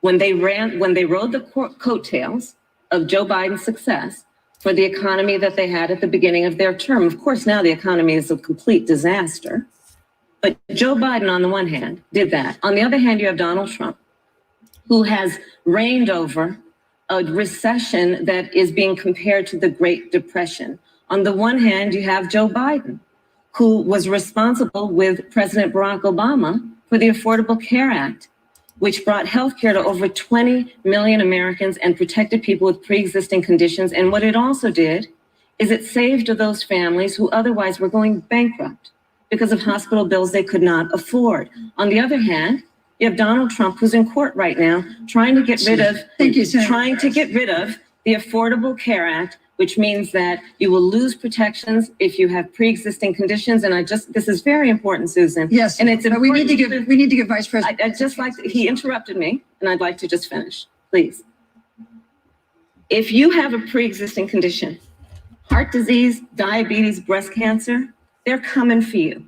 when they rode the coattails of Joe Biden's success for the economy that they had at the beginning of their term. Of course, now the economy is a complete disaster. But Joe Biden, on the one hand, did that. On the other hand, you have Donald Trump, who has reigned over a recession that is being compared to the Great Depression. On the one hand, you have Joe Biden, who was responsible with President Barack Obama for the Affordable Care Act, which brought health care to over 20 million Americans and protected people with pre-existing conditions. And what it also did is it saved those families who otherwise were going bankrupt because of hospital bills they could not afford. On the other hand, you have Donald Trump, who's in court right now, trying to get rid of the Affordable Care Act, which means that you will lose protections if you have pre-existing conditions. And this is very important, Susan. Yes, and it's we need to give Vice President. I'd just like to, he interrupted me, and I'd like to just finish, please. If you have a pre-existing condition, heart disease, diabetes, breast cancer, they're coming for you.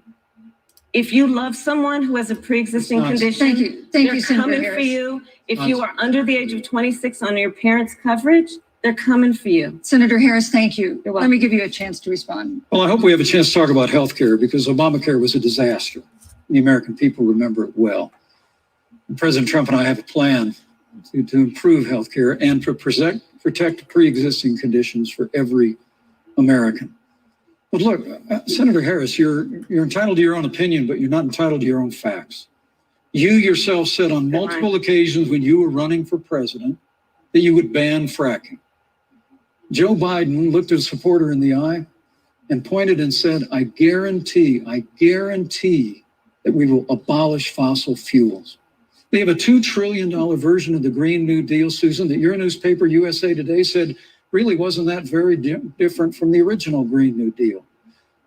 If you love someone who has a pre-existing condition, they're coming for you. If you are under the age of 26 on your parents' coverage, they're coming for you. Senator Harris, thank you. You're welcome. Let me give you a chance to respond. Well, I hope we have a chance to talk about health care because Obamacare was a disaster. The American people remember it well. And President Trump and I have a plan to improve health care and to protect pre-existing conditions for every American. But look, Senator Harris, you're entitled to your own opinion, but you're not entitled to your own facts. You yourself said on multiple occasions when you were running for president that you would ban fracking. Joe Biden looked at a supporter in the eye and pointed and said, I guarantee that we will abolish fossil fuels. They have a $2 trillion version of the Green New Deal, Susan, that your newspaper, USA Today, said really wasn't that very different from the original Green New Deal.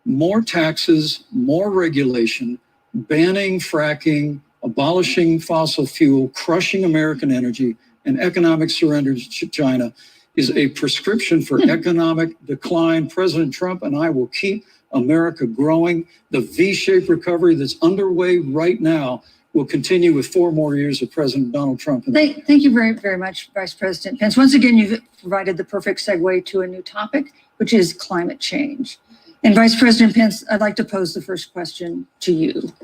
More taxes, more regulation, banning fracking, abolishing fossil fuel, crushing American energy, and economic surrender to China is a prescription for economic decline. President Trump and I will keep America growing. The V-shaped recovery that's underway right now will continue with 4 more years of President Donald Trump. Thank you very, very much, Vice President Pence. Once again, you've provided the perfect segue to a new topic, which is climate change. And Vice President Pence, I'd like to pose the first question to you.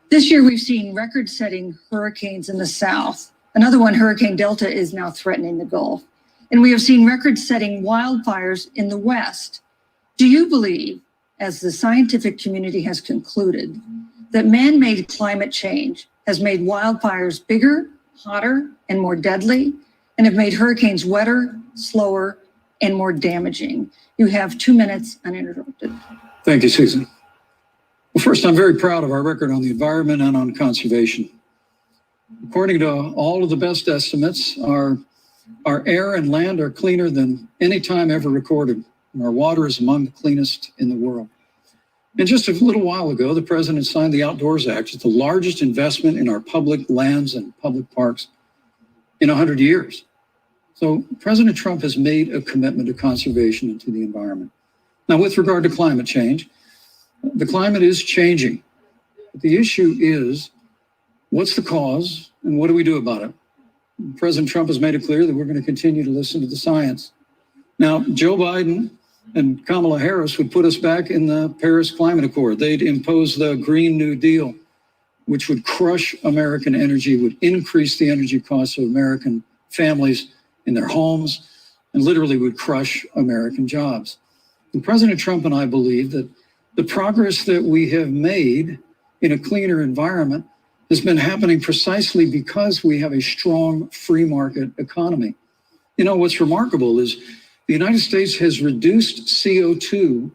This year, we've seen record-setting hurricanes in the South. Another one, Hurricane Delta, is now threatening the Gulf. And we have seen record-setting wildfires in the West. Do you believe, as the scientific community has concluded, that man-made climate change has made wildfires bigger, hotter, and more deadly, and have made hurricanes wetter, slower, and more damaging? You have 2 minutes uninterrupted. Thank you, Susan. Well, first, I'm very proud of our record on the environment and on conservation. According to all of the best estimates, our air and land are cleaner than any time ever recorded. And our water is among the cleanest in the world. And just a little while ago, the president signed the Outdoors Act. It's the largest investment in our public lands and public parks in 100 years. So President Trump has made a commitment to conservation and to the environment. Now, with regard to climate change, the climate is changing. But the issue is, what's the cause and what do we do about it? President Trump has made it clear that we're going to continue to listen to the science. Now, Joe Biden and Kamala Harris would put us back in the Paris Climate Accord. They'd impose the Green New Deal, which would crush American energy, would increase the energy costs of American families in their homes, and literally would crush American jobs. And President Trump and I believe that the progress that we have made in a cleaner environment has been happening precisely because we have a strong free market economy. You know, what's remarkable is the United States has reduced CO2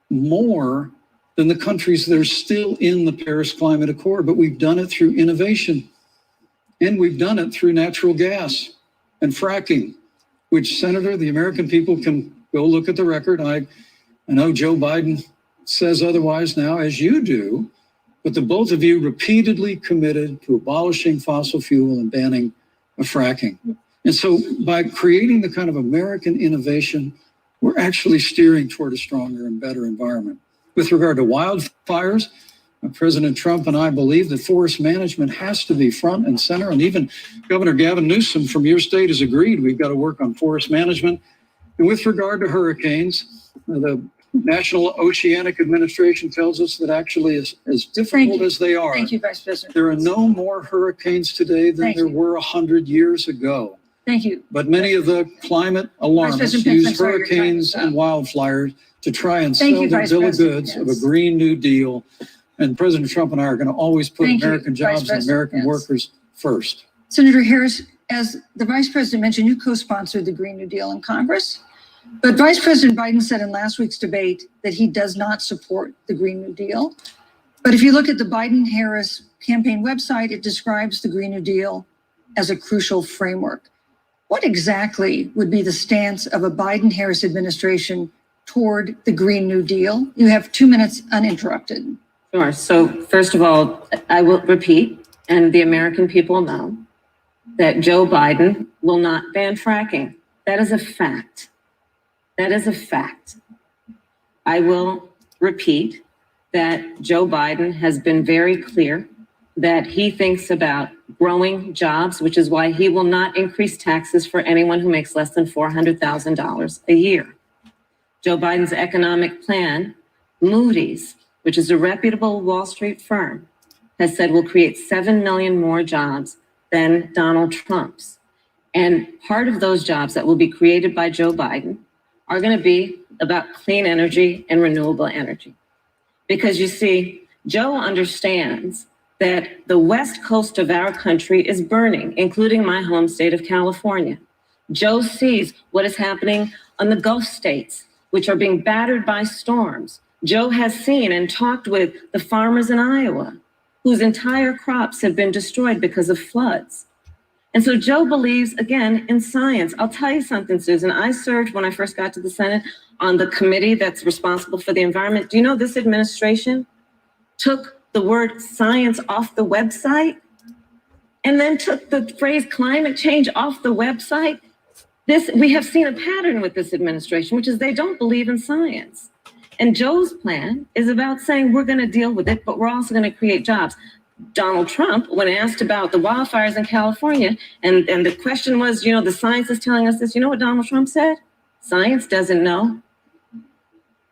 more than the countries that are still in the Paris Climate Accord, but we've done it through innovation. And we've done it through natural gas and fracking, which, Senator, the American people can go look at the record. I know Joe Biden says otherwise now, as you do, but the both of you repeatedly committed to abolishing fossil fuel and banning fracking. And so by creating the kind of American innovation, we're actually steering toward a stronger and better environment. With regard to wildfires, President Trump and I believe that forest management has to be front and center. And even Governor Gavin Newsom from your state has agreed we've got to work on forest management. And with regard to hurricanes, the National Oceanic Administration tells us that actually as difficult as they are, Thank you, Vice President. there are no more hurricanes today than there were 100 years ago. Thank you. But many of the climate alarmists use hurricanes and wildfires to try and sell their bill of goods of a Green New Deal. And President Trump and I are going to always put American jobs and American workers first. Senator Harris, as the Vice President mentioned, you co-sponsored the Green New Deal in Congress. But Vice President Biden said in last week's debate that he does not support the Green New Deal. But if you look at the Biden-Harris campaign website, it describes the Green New Deal as a crucial framework. What exactly would be the stance of a Biden-Harris administration toward the Green New Deal? You have 2 minutes uninterrupted. Sure. So first of all, I will repeat, and the American people know, that Joe Biden will not ban fracking. That is a fact. That is a fact. I will repeat that Joe Biden has been very clear that he thinks about growing jobs, which is why he will not increase taxes for anyone who makes less than $400,000 a year. Joe Biden's economic plan, Moody's, which is a reputable Wall Street firm, has said will create 7 million more jobs than Donald Trump's. And part of those jobs that will be created by Joe Biden are going to be about clean energy and renewable energy. Because you see, Joe understands that the west coast of our country is burning, including my home state of California. Joe sees what is happening on the Gulf states, which are being battered by storms. Joe has seen and talked with the farmers in Iowa, whose entire crops have been destroyed because of floods. And so Joe believes, again, in science. I'll tell you something, Susan. I served, when I first got to the Senate, on the committee that's responsible for the environment. Do you know this administration took the word science off the website and then took the phrase climate change off the website? We have seen a pattern with this administration, which is they don't believe in science. And Joe's plan is about saying we're going to deal with it, but we're also going to create jobs. Donald Trump, when asked about the wildfires in California, and the question was, the science is telling us this, you know what Donald Trump said? Science doesn't know.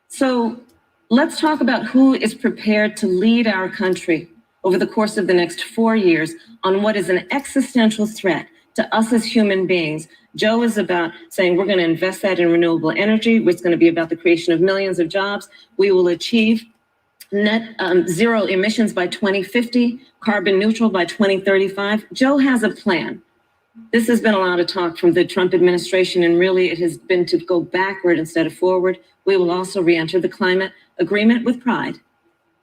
So let's talk about who is prepared to lead our country over the course of the next 4 years on what is an existential threat to us as human beings. Joe is about saying we're going to invest that in renewable energy. It's going to be about the creation of millions of jobs. We will achieve net zero emissions by 2050, carbon neutral by 2035. Joe has a plan. This has been a lot of talk from the Trump administration, and really it has been to go backward instead of forward. We will also re-enter the climate agreement with pride.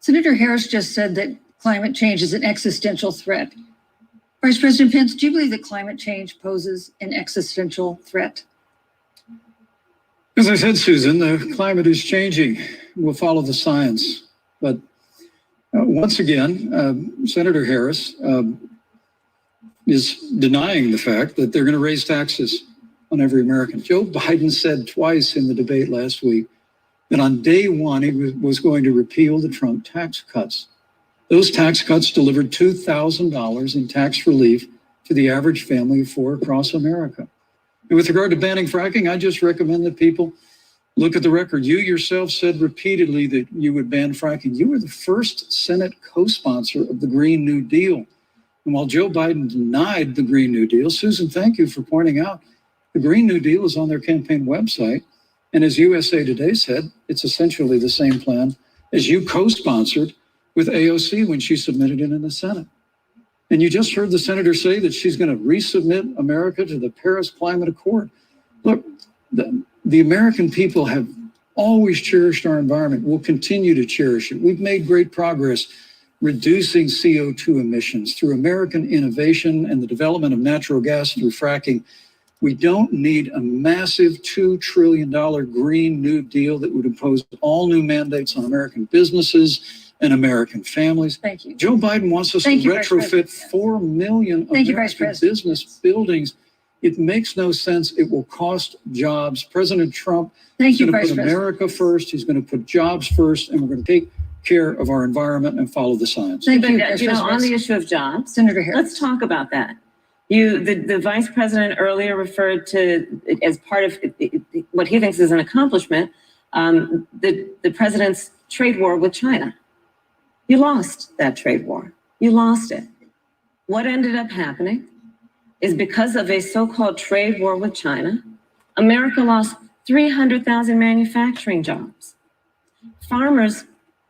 Senator Harris just said that climate change is an existential threat. Vice President Pence, do you believe that climate change poses an existential threat? As I said, Susan, the climate is changing. We'll follow the science. But once again, Senator Harris is denying the fact that they're going to raise taxes on every American. Joe Biden said twice in the debate last week that on day one, he was going to repeal the Trump tax cuts. Those tax cuts delivered $2,000 in tax relief to the average family of four across America. And with regard to banning fracking, I just recommend that people look at the record. You yourself said repeatedly that you would ban fracking. You were the first Senate co-sponsor of the Green New Deal. And while Joe Biden denied the Green New Deal, Susan, thank you for pointing out, the Green New Deal is on their campaign website. And as USA Today said, it's essentially the same plan as you co-sponsored with AOC when she submitted it in the Senate. And you just heard the senator say that she's going to resubmit America to the Paris Climate Accord. Look, the American people have always cherished our environment. We'll continue to cherish it. We've made great progress reducing CO2 emissions through American innovation and the development of natural gas through fracking. We don't need a massive $2 trillion Green New Deal that would impose all new mandates on American businesses and American families. Thank you. Joe Biden wants us to retrofit 4 million American business buildings It makes no sense. It will cost jobs. President Trump Thank is you, going to Vice put President. America first. He's going to put jobs first, and we're going to take care of our environment and follow the science. Thank But, you, Vice on President. the issue of jobs, Senator Harris. let's talk about that. The vice president earlier referred to, as part of what he thinks is an accomplishment, the president's trade war with China. You lost that trade war. You lost it. What ended up happening is, because of a so-called trade war with China, America lost 300,000 manufacturing jobs. Farmers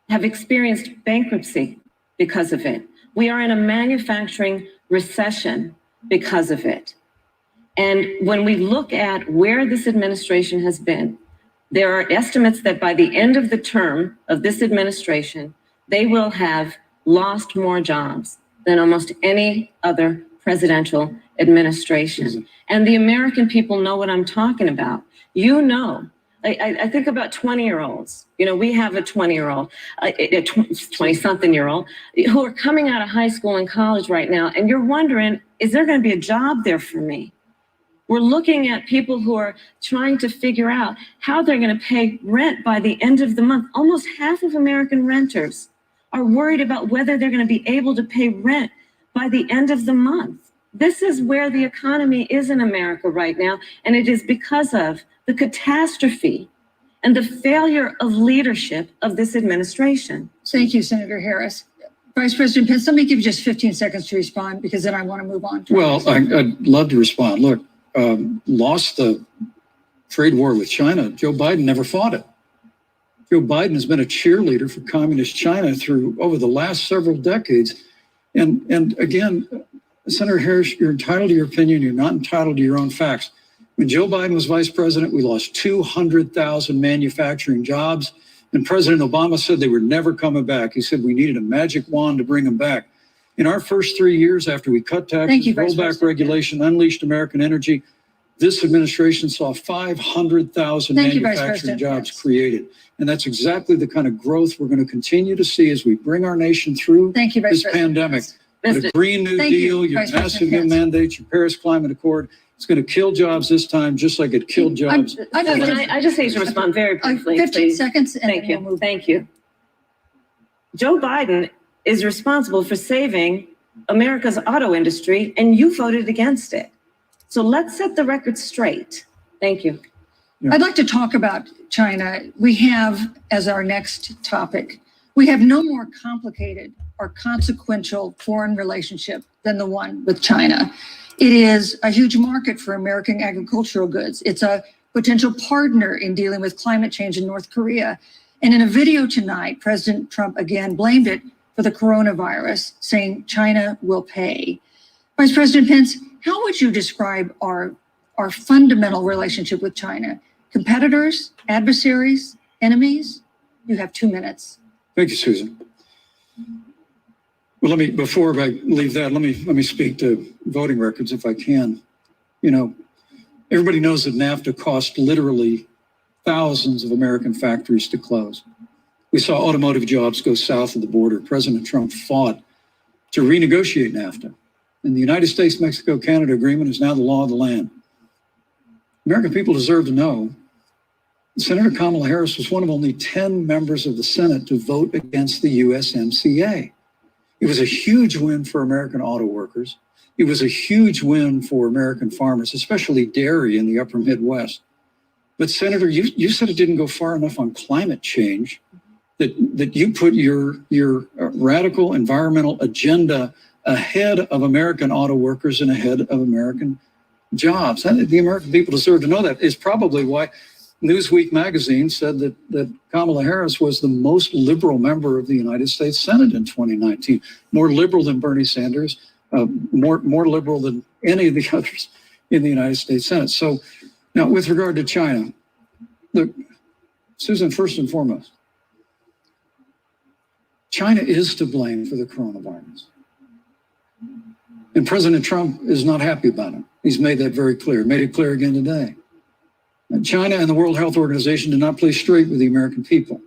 have experienced bankruptcy because of it. We are in a manufacturing recession because of it. And when we look at where this administration has been, there are estimates that by the end of the term of this administration, they will have lost more jobs than almost any other presidential administration. And the American people know what I'm talking about. You know, I think about 20-year-olds. You know, we have a 20-year-old, a 20-something-year-old who are coming out of high school and college right now, and you're wondering, is there going to be a job there for me? We're looking at people who are trying to figure out how they're going to pay rent by the end of the month. Almost half of American renters are worried about whether they're going to be able to pay rent by the end of the month. This is where the economy is in America right now, and it is because of the catastrophe and the failure of leadership of this administration. Thank you, Senator Harris. Vice President Pence, let me give you just 15 seconds to respond, because then I want to move on. Well, I'd love to respond. Look, lost the trade war with China. Joe Biden never fought it. Joe Biden has been a cheerleader for communist China through over the last several decades. And again, Senator Harris, you're entitled to your opinion. You're not entitled to your own facts. When Joe Biden was vice president, we lost 200,000 manufacturing jobs. And President Obama said they were never coming back. He said we needed a magic wand to bring them back. In our first 3 years after we cut taxes, rolled back regulation, unleashed American energy, this administration saw 500,000 manufacturing jobs created. And that's exactly the kind of growth we're going to continue to see as we bring our nation through this pandemic. The Green New Deal, your massive new mandates, your Paris Climate Accord, it's going to kill jobs this time, just like it killed jobs. I just need to respond very briefly. 15 seconds. And Thank you. Thank you. Joe Biden is responsible for saving America's auto industry, and you voted against it. So let's set the record straight. Thank you. I'd like to talk about China. We have, as our next topic, we have no more complicated or consequential foreign relationship than the one with China. It is a huge market for American agricultural goods. It's a potential partner in dealing with climate change in North Korea. And in a video tonight, President Trump again blamed it for the coronavirus, saying China will pay. Vice President Pence, how would you describe our fundamental relationship with China? Competitors, adversaries, enemies? You have 2 minutes. Thank you, Susan. Well, before I leave that, let me speak to voting records if I can. You know, everybody knows that NAFTA cost literally thousands of American factories to close. We saw automotive jobs go south of the border. President Trump fought to renegotiate NAFTA. And the United States-Mexico-Canada agreement is now the law of the land. American people deserve to know Senator Kamala Harris was one of only 10 members of the Senate to vote against the USMCA. It was a huge win for American auto workers. It was a huge win for American farmers, especially dairy in the upper Midwest. But Senator, you said it didn't go far enough on climate change, that you put your radical environmental agenda ahead of American auto workers and ahead of American jobs. And the American people deserve to know that. Is probably why Newsweek magazine said that Kamala Harris was the most liberal member of the United States Senate in 2019, more liberal than Bernie Sanders, more liberal than any of the others in the United States Senate. So now with regard to China, look, Susan, first and foremost, China is to blame for the coronavirus. And President Trump is not happy about it. He's made that very clear, made it clear again today. China and the World Health Organization did not play straight with the American people.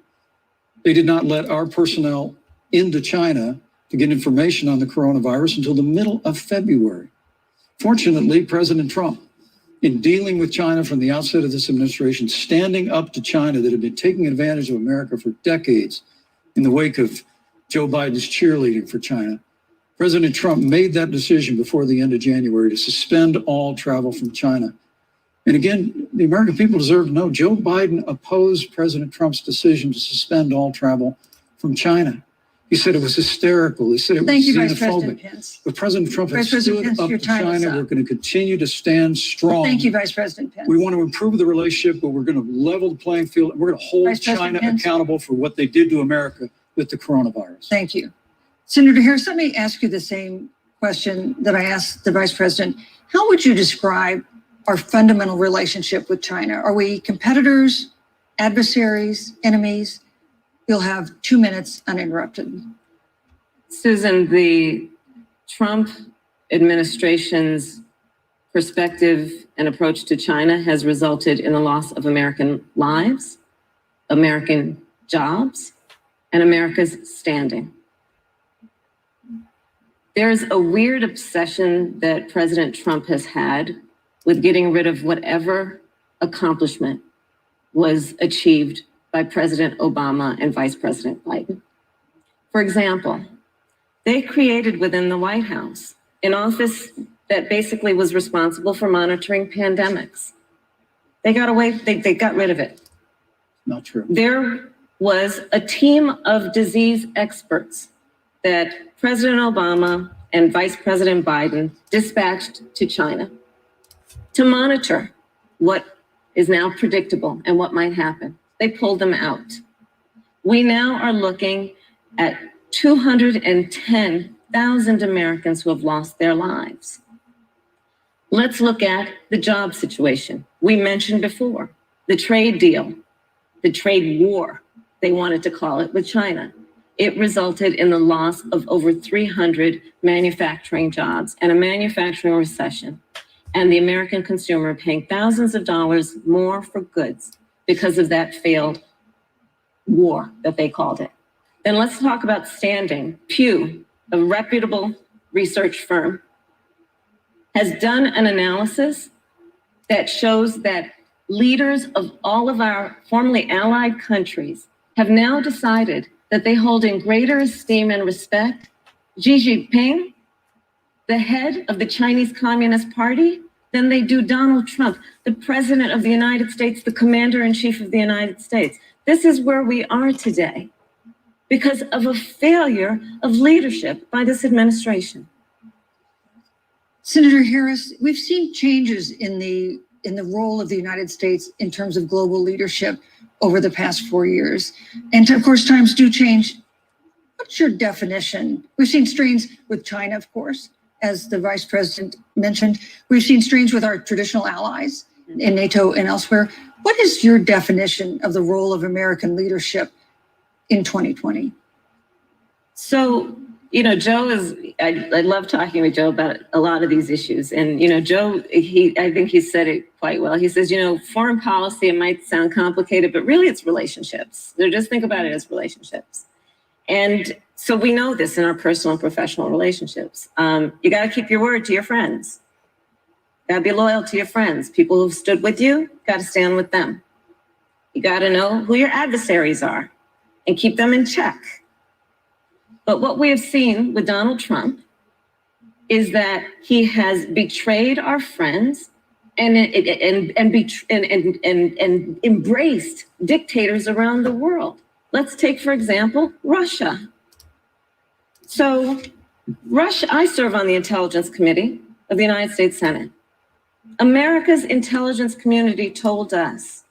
They did not let our personnel into China to get information on the coronavirus until the middle of February. Fortunately, President Trump in dealing with China from the outset of this administration, standing up to China that had been taking advantage of America for decades in the wake of Joe Biden's cheerleading for China. President Trump made that decision before the end of January to suspend all travel from China. And again, the American people deserve to know Joe Biden opposed President Trump's decision to suspend all travel from China. He said it was hysterical. He said it was xenophobic. But President Trump has stood up to China. We're going to continue to stand strong. Thank you, Vice President Pence. We want to improve the relationship, but we're going to level the playing field. We're going to hold China accountable for what they did to America with the coronavirus. Thank you. Senator Harris, let me ask you the same question that I asked the Vice President. How would you describe our fundamental relationship with China? Are we competitors, adversaries, enemies? You'll have 2 minutes uninterrupted. Susan, the Trump administration's perspective and approach to China has resulted in the loss of American lives, American jobs, and America's standing. There's a weird obsession that President Trump has had with getting rid of whatever accomplishment was achieved by President Obama and Vice President Biden. For example, they created within the White House an office that basically was responsible for monitoring pandemics. They got rid of it. Not true. There was a team of disease experts that President Obama and Vice President Biden dispatched to China to monitor what is now predictable and what might happen. They pulled them out. We now are looking at 210,000 Americans who have lost their lives. Let's look at the job situation. We mentioned before the trade deal, the trade war, they wanted to call it, with China. It resulted in the loss of over 300 manufacturing jobs and a manufacturing recession, and the American consumer paying thousands of dollars more for goods because of that failed war that they called it. Then let's talk about standing. Pew, a reputable research firm, has done an analysis that shows that leaders of all of our formerly allied countries have now decided that they hold in greater esteem and respect Xi Jinping, the head of the Chinese Communist Party, than they do Donald Trump, the President of the United States, the Commander-in-Chief of the United States. This is where we are today because of a failure of leadership by this administration. Senator Harris, we've seen changes in the role of the United States in terms of global leadership over the past 4 years. And of course, times do change. What's your definition? We've seen strains with China, of course, as the Vice President mentioned. We've seen strains with our traditional allies in NATO and elsewhere. What is your definition of the role of American leadership in 2020? So, Joe I love talking with Joe about a lot of these issues. And, Joe, I think he said it quite well. He says, foreign policy, it might sound complicated, but really it's relationships. Just think about it as relationships. And so we know this in our personal and professional relationships. You got to keep your word to your friends. Got to be loyal to your friends. People who've stood with you, got to stand with them. You got to know who your adversaries are and keep them in check. But what we have seen with Donald Trump is that he has betrayed our friends and embraced dictators around the world. Let's take, for example, Russia. So Russia, I serve on the Intelligence Committee of the United States Senate. America's intelligence community told us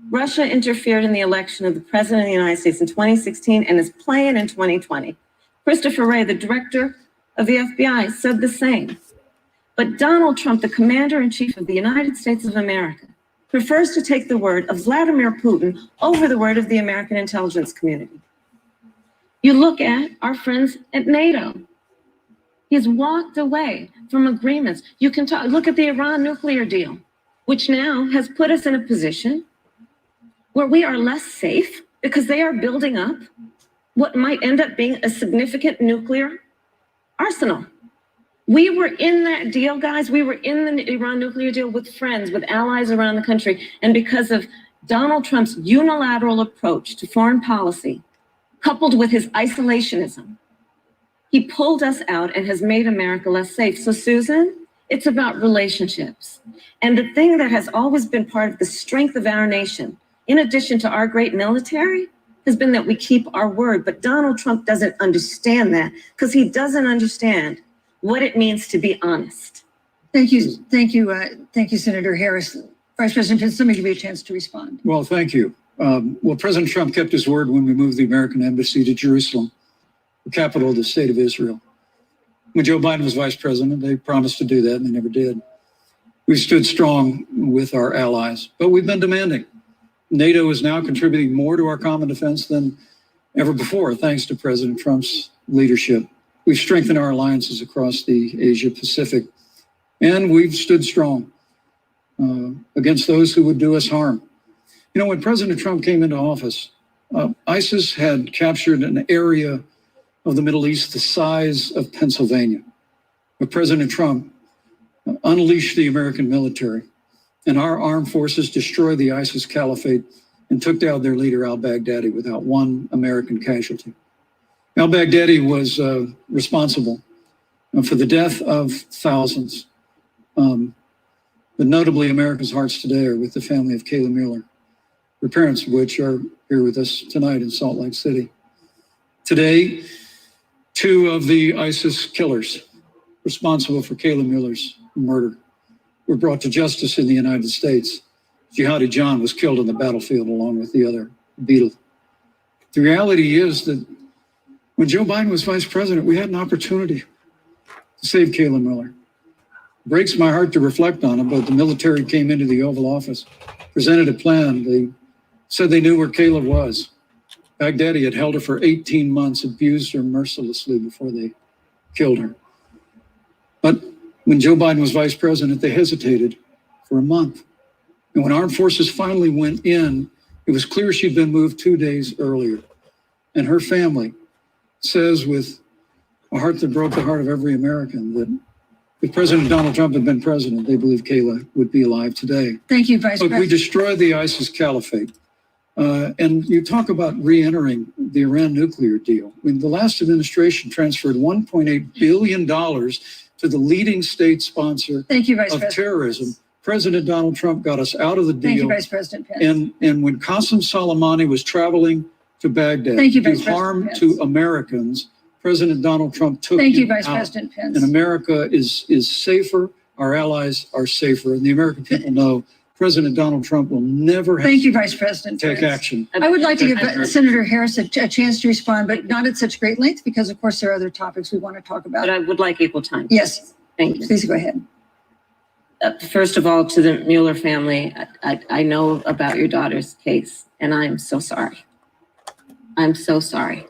Russia interfered in the election of the President of the United States in 2016 and is playing in 2020. Christopher Wray, the director of the FBI, said the same. But Donald Trump, the Commander-in-Chief of the United States of America, prefers to take the word of Vladimir Putin over the word of the American intelligence community. You look at our friends at NATO. He's walked away from agreements. You can look at the Iran nuclear deal, which now has put us in a position where we are less safe because they are building up what might end up being a significant nuclear arsenal. We were in that deal, guys. We were in the Iran nuclear deal with friends, with allies around the country. And because of Donald Trump's unilateral approach to foreign policy, coupled with his isolationism, he pulled us out and has made America less safe. So, Susan, it's about relationships. And the thing that has always been part of the strength of our nation, in addition to our great military, has been that we keep our word. But Donald Trump doesn't understand that because he doesn't understand what it means to be honest. Thank you, Senator Harris. Vice President Pence, let me give you a chance to respond. Well, thank you. Well, President Trump kept his word when we moved the American embassy to Jerusalem, the capital of the state of Israel. When Joe Biden was vice president, they promised to do that, and they never did. We stood strong with our allies, but we've been demanding. NATO is now contributing more to our common defense than ever before, thanks to President Trump's leadership. We've strengthened our alliances across the Asia Pacific, and we've stood strong against those who would do us harm. You know, when President Trump came into office, ISIS had captured an area of the Middle East the size of Pennsylvania. But President Trump unleashed the American military, and our armed forces destroyed the ISIS caliphate and took down their leader, al-Baghdadi, without one American casualty. Al-Baghdadi was responsible for the death of thousands. But notably, America's hearts today are with the family of Kayla Mueller, her parents of which are here with us tonight in Salt Lake City. Today, 2 of the ISIS killers responsible for Kayla Mueller's murder were brought to justice in the United States. Jihadi John was killed on the battlefield along with the other beetle. The reality is that when Joe Biden was vice president, we had an opportunity to save Kayla Mueller. It breaks my heart to reflect on it, but the military came into the Oval Office, presented a plan. They said they knew where Kayla was. Baghdadi had held her for 18 months, abused her mercilessly before they killed her. But when Joe Biden was vice president, they hesitated for a month. And when armed forces finally went in, it was clear she'd been moved 2 days earlier. And her family says with a heart that broke the heart of every American that if President Donald Trump had been president, they believe Kayla would be alive today. Thank you, Vice President. But we destroyed the ISIS caliphate. And you talk about re-entering the Iran nuclear deal. I mean, the last administration transferred $1.8 billion to the leading state sponsor Thank you, Vice of President. terrorism. President Donald Trump got us out of the deal. Thank you, Vice President Pence. And when Qasem Soleimani was traveling to Baghdad Thank you, to Vice do harm President to Americans, President Donald Trump took Thank you, him Vice out. President Pence. And America is safer. Our allies are safer. And the American people know President Donald Trump will never have Thank you, Vice President to take Pence. action. I would like to give Senator Harris a chance to respond, but not at such great length because, of course, there are other topics we want to talk about. But I would like equal time. Yes, Thank you. please go ahead. First of all, to the Mueller family, I know about your daughter's case, and I'm so sorry. I'm so sorry.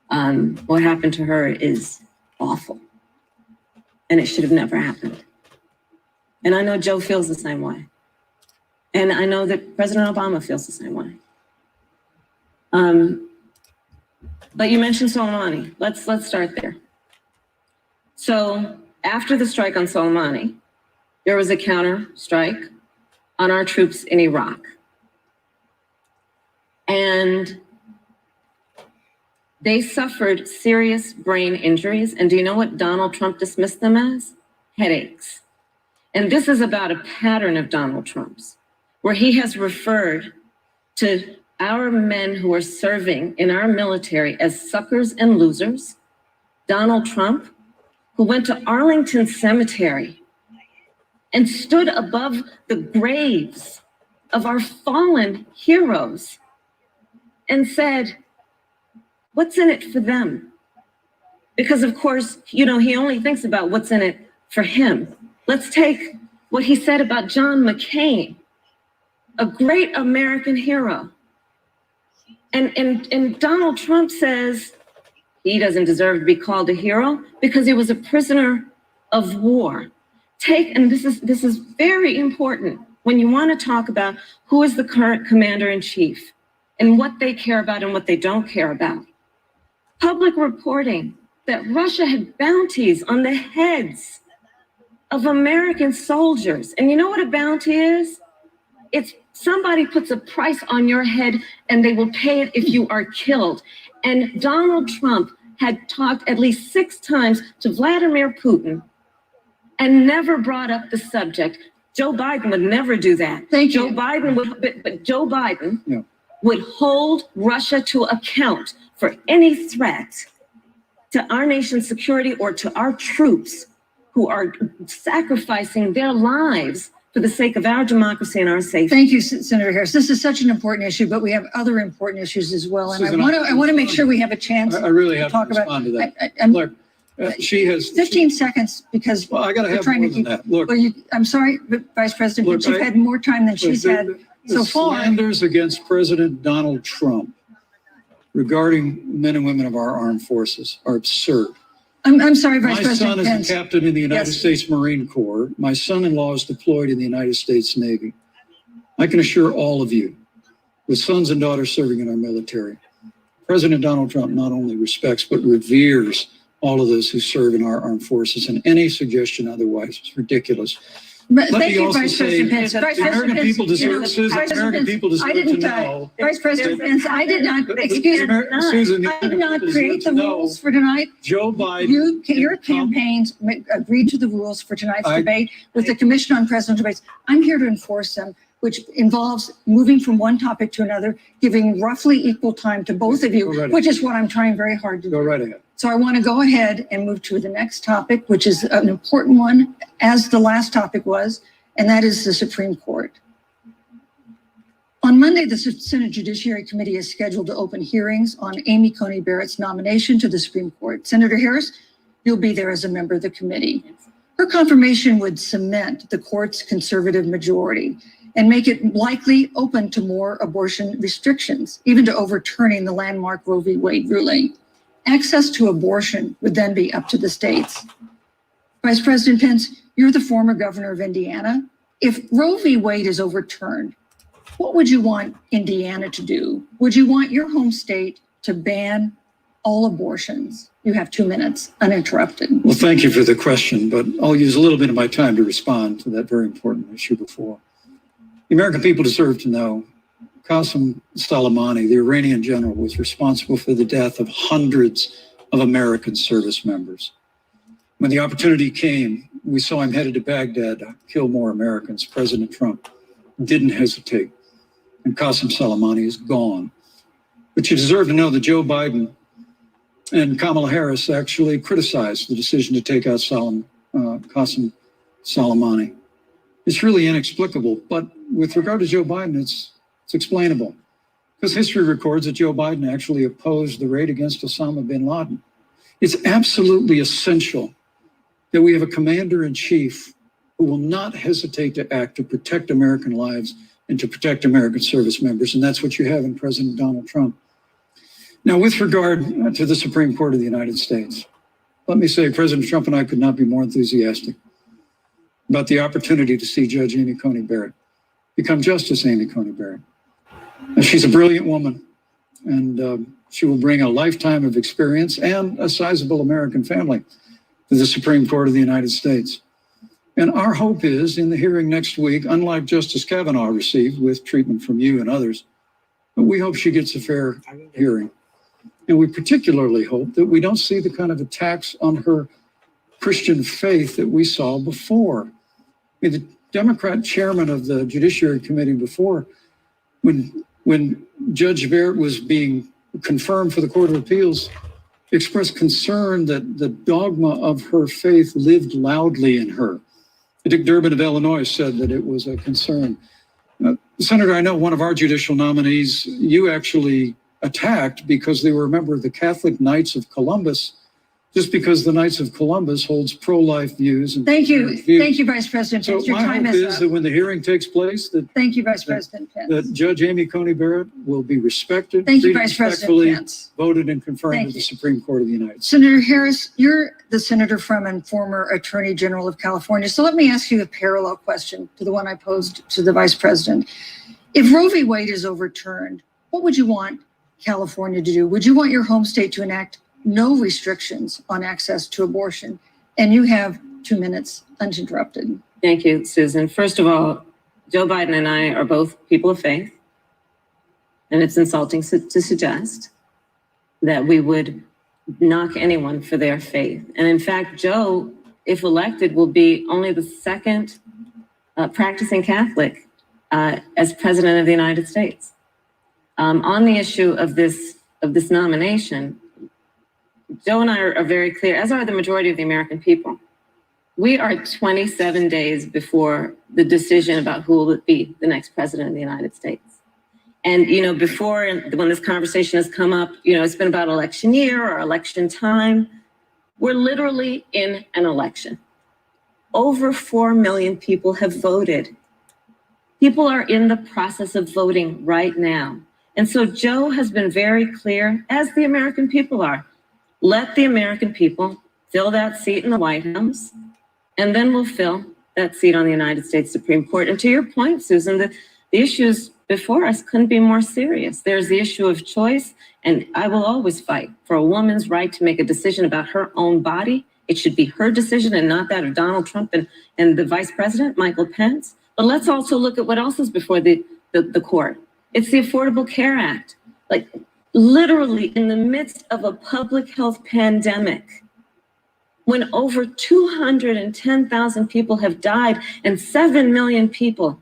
What happened to her is awful, and it should have never happened. And I know Joe feels the same way. And I know that President Obama feels the same way. But you mentioned Soleimani. Let's start there. So after the strike on Soleimani, there was a counter strike on our troops in Iraq. And they suffered serious brain injuries. And do you know what Donald Trump dismissed them as? Headaches. And this is about a pattern of Donald Trump's, where he has referred to our men who are serving in our military as suckers and losers. Donald Trump, who went to Arlington Cemetery and stood above the graves of our fallen heroes and said, what's in it for them? Because of course, he only thinks about what's in it for him. Let's take what he said about John McCain, a great American hero. And Donald Trump says he doesn't deserve to be called a hero because he was a prisoner of war. And this is very important when you want to talk about who is the current commander-in-chief and what they care about and what they don't care about. Public reporting that Russia had bounties on the heads of American soldiers. And you know what a bounty is? It's somebody puts a price on your head and they will pay it if you are killed. And Donald Trump had talked at least 6 times to Vladimir Putin and never brought up the subject. Joe Biden would never do that. Thank Joe you. Biden would, but Joe Biden would hold Russia to account for any threat to our nation's security or to our troops who are sacrificing their lives for the sake of our democracy and our safety. Thank you, Senator Harris. This is such an important issue, but we have other important issues as well. And Susan, I want to make sure we have a chance I really have to talk about. respond to that. I'm- Look, she has 15 seconds because Well, I got to we're have trying more to than keep. that. Look, Well, I'm sorry, but Vice President, Look, but you've I- had more time than she's had so the far. slanders against President Donald Trump regarding men and women of our armed forces are absurd. I'm sorry, Vice My President son is Pence. a captain in the United Yes. States Marine Corps. My son-in-law is deployed in the United States Navy. I can assure all of you, with sons and daughters serving in our military, President Donald Trump not only respects but reveres all of those who serve in our armed forces, and any suggestion otherwise is ridiculous. But Let thank me you, also Vice say President Pence. that Vice the American President people Pence, deserve, Vice Susan, President American Pence, people deserve I to didn't, know. Vice President Pence, I did not, excuse me, Susan, the I did American not people create deserve the to know rules for tonight. Joe Biden. Your and Trump- campaigns agreed to the rules for tonight's I- debate with the Commission on Presidential Debates. I'm here to enforce them, which involves moving from one topic to another, giving roughly equal time to both of Go you, right ahead. which is what I'm trying very hard to Go do. right ahead. So I want to go ahead and move to the next topic, which is an important one, as the last topic was, and that is the Supreme Court. On Monday, the Senate Judiciary Committee is scheduled to open hearings on Amy Coney Barrett's nomination to the Supreme Court. Senator Harris, you'll be there as a member of the committee. Her confirmation would cement the court's conservative majority and make it likely open to more abortion restrictions, even to overturning the landmark Roe v. Wade ruling. Access to abortion would then be up to the states. Vice President Pence, you're the former governor of Indiana. If Roe v. Wade is overturned, what would you want Indiana to do? Would you want your home state to ban all abortions? You have 2 minutes, uninterrupted. Well, thank you for the question, but I'll use a little bit of my time to respond to that very important issue before. The American people deserve to know Qasem Soleimani, the Iranian general, was responsible for the death of hundreds of American service members. When the opportunity came, we saw him headed to Baghdad to kill more Americans. President Trump didn't hesitate, and Qasem Soleimani is gone. But you deserve to know that Joe Biden and Kamala Harris actually criticized the decision to take out Qasem Soleimani. It's really inexplicable, but with regard to Joe Biden, it's explainable. Because history records that Joe Biden actually opposed the raid against Osama bin Laden. It's absolutely essential that we have a commander-in-chief who will not hesitate to act to protect American lives and to protect American service members, and that's what you have in President Donald Trump. Now, with regard to the Supreme Court of the United States, let me say President Trump and I could not be more enthusiastic about the opportunity to see Judge Amy Coney Barrett become Justice Amy Coney Barrett. And she's a brilliant woman, and she will bring a lifetime of experience and a sizable American family to the Supreme Court of the United States. And our hope is, in the hearing next week, unlike Justice Kavanaugh received with treatment from you and others, we hope she gets a fair hearing. And we particularly hope that we don't see the kind of attacks on her Christian faith that we saw before. I mean, the Democrat chairman of the Judiciary Committee before, when Judge Barrett was being confirmed for the Court of Appeals, expressed concern that the dogma of her faith lived loudly in her. Dick Durbin of Illinois said that it was a concern. Senator, I know one of our judicial nominees, you actually attacked because they were a member of the Catholic Knights of Columbus, just because the Knights of Columbus holds pro-life views. And Thank you. views. Thank you, Vice President So Pence. Your my time hope is is up. that when the hearing takes place, that Thank you, Vice President Pence. that Judge Amy Coney Barrett will be respected, Thank you, treated Vice President respectfully, Pence. voted and confirmed Thank to the you. Supreme Court of the United States. Senator Harris, you're the senator from and former Attorney General of California. So let me ask you a parallel question to the one I posed to the Vice President. If Roe v. Wade is overturned, what would you want California to do? Would you want your home state to enact no restrictions on access to abortion. And you have 2 minutes uninterrupted. Thank you, Susan. First of all, Joe Biden and I are both people of faith, and it's insulting to suggest that we would knock anyone for their faith. And in fact, Joe, if elected, will be only the second practicing Catholic as president of the United States. On the issue of this nomination, Joe and I are very clear, as are the majority of the American people. We are 27 days before the decision about who will be the next president of the United States. And, you know, before, when this conversation has come up, you know, it's been about election year or election time. We're literally in an election. Over 4 million people have voted. People are in the process of voting right now. And so Joe has been very clear, as the American people are. Let the American people fill that seat in the White House, and then we'll fill that seat on the United States Supreme Court. And to your point, Susan, the issues before us couldn't be more serious. There's the issue of choice, and I will always fight for a woman's right to make a decision about her own body. It should be her decision and not that of Donald Trump and the Vice President, Michael Pence. But let's also look at what else is before the court. It's the Affordable Care Act. Like, literally in the midst of a public health pandemic, when over 210,000 people have died and 7 million people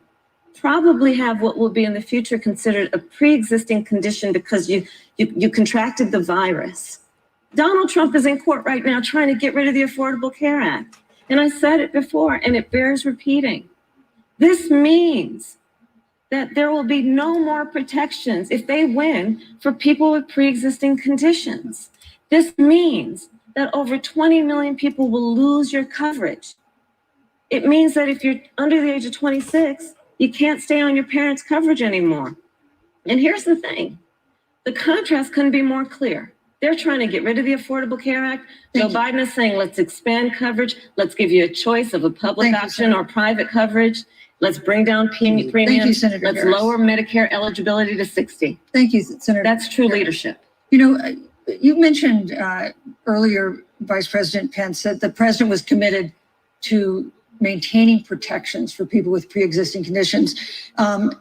probably have what will be in the future considered a pre-existing condition because you contracted the virus. Donald Trump is in court right now trying to get rid of the Affordable Care Act. And I said it before, and it bears repeating. This means that there will be no more protections if they win for people with pre-existing conditions. This means that over 20 million people will lose your coverage. It means that if you're under the age of 26, you can't stay on your parents' coverage anymore. And here's the thing. The contrast couldn't be more clear. They're trying to get rid of the Affordable Care Act. Joe Biden is saying, let's expand coverage. Let's give you a choice of a public option or private coverage. Let's bring down premiums. Thank you, Senator Let's Harris. lower Medicare eligibility to 60. Thank you, Senator. That's true leadership. You know, you mentioned earlier, Vice President Pence, that the president was committed to maintaining protections for people with pre-existing conditions. But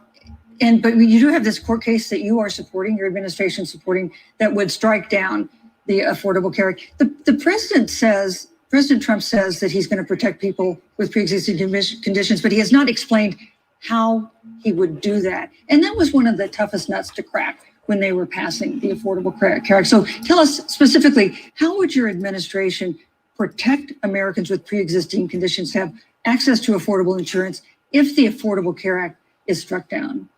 you do have this court case that you are supporting, your administration supporting, that would strike down the Affordable Care Act. The president says, President Trump says that he's going to protect people with pre-existing conditions, but he has not explained how he would do that. And that was one of the toughest nuts to crack when they were passing the Affordable Care Act. So tell us specifically, how would your administration protect Americans with pre-existing conditions have access to affordable insurance if the Affordable Care Act is struck down?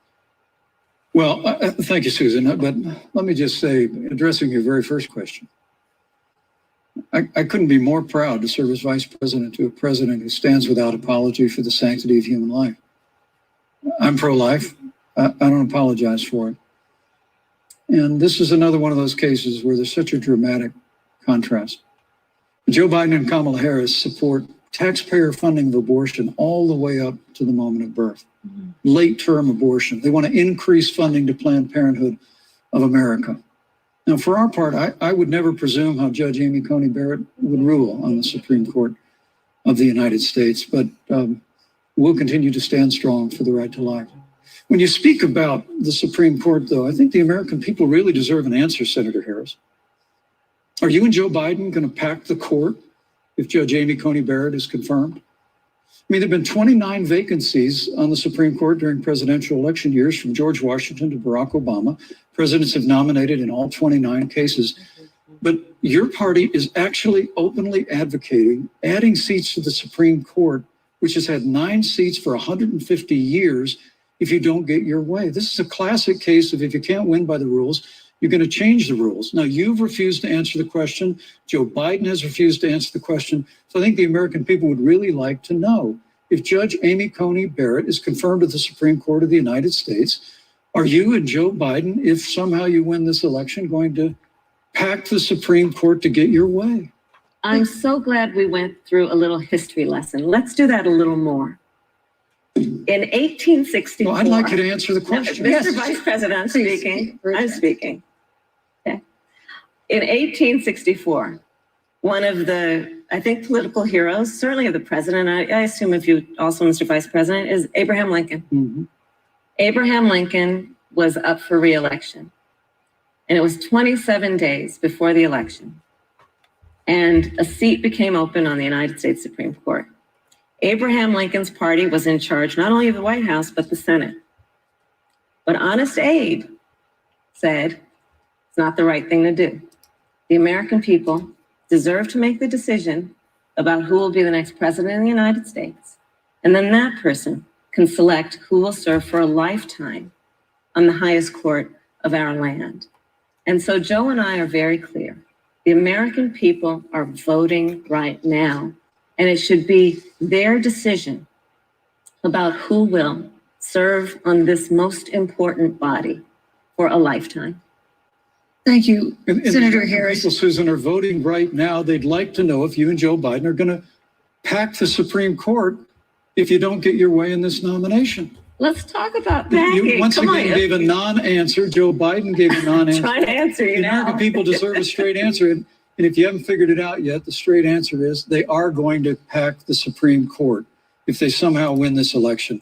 Well, thank you, Susan. But let me just say, addressing your very first question, I couldn't be more proud to serve as vice president to a president who stands without apology for the sanctity of human life. I'm pro-life. I don't apologize for it. And this is another one of those cases where there's such a dramatic contrast. Joe Biden and Kamala Harris support taxpayer funding of abortion all the way up to the moment of birth. Late-term abortion. They want to increase funding to Planned Parenthood of America. Now, for our part, I would never presume how Judge Amy Coney Barrett would rule on the Supreme Court of the United States, but we'll continue to stand strong for the right to life. When you speak about the Supreme Court, though, I think the American people really deserve an answer, Senator Harris. Are you and Joe Biden going to pack the court if Judge Amy Coney Barrett is confirmed? I mean, there have been 29 vacancies on the Supreme Court during presidential election years, from George Washington to Barack Obama. Presidents have nominated in all 29 cases. But your party is actually openly advocating adding seats to the Supreme Court, which has had 9 seats for 150 years, if you don't get your way. This is a classic case of if you can't win by the rules, you're going to change the rules. Now, you've refused to answer the question. Joe Biden has refused to answer the question. So I think the American people would really like to know, if Judge Amy Coney Barrett is confirmed to the Supreme Court of the United States, are you and Joe Biden, if somehow you win this election, going to pack the Supreme Court to get your way? I'm so glad we went through a little history lesson. Let's do that a little more. In 1864. Well, I'd like you to answer the question. Mr. Vice President, I'm speaking. I'm speaking. Okay. in 1864, one of the, I think, political heroes, certainly of the president, I assume if you also, Mr. Vice President, is Abraham Lincoln. Mhm. Abraham Lincoln was up for re-election. And it was 27 days before the election. And a seat became open on the United States Supreme Court. Abraham Lincoln's party was in charge not only of the White House, but the Senate. But Honest Abe said it's not the right thing to do. The American people deserve to make the decision about who will be the next president of the United States. And then that person can select who will serve for a lifetime on the highest court of our land. And so Joe and I are very clear. The American people are voting right now, and it should be their decision about who will serve on this most important body for a lifetime. Thank you, And Senator the Harris. people, Susan, are voting right now. They'd like to know if you and Joe Biden are going to pack the Supreme Court if you don't get your way in this nomination. Let's talk about You packing. once Come again on. gave a non-answer. Joe Biden gave a non-answer. Trying to answer you The now. American people deserve a straight answer. And if you haven't figured it out yet, the straight answer is they are going to pack the Supreme Court if they somehow win this election.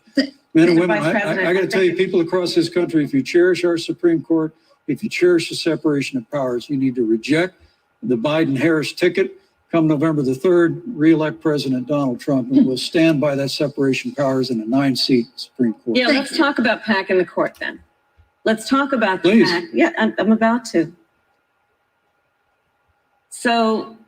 Men and Mr. women, Vice President, I got to tell you, people across this country, if you cherish our Supreme Court, if you cherish the separation of powers, you need to reject the Biden-Harris ticket. Come November the 3rd, re-elect President Donald Trump, and we'll stand by that separation of powers in a 9-seat Supreme Court. Yeah, let's talk about packing the court then. Let's talk about the Please. pack. Yeah, I'm about to. So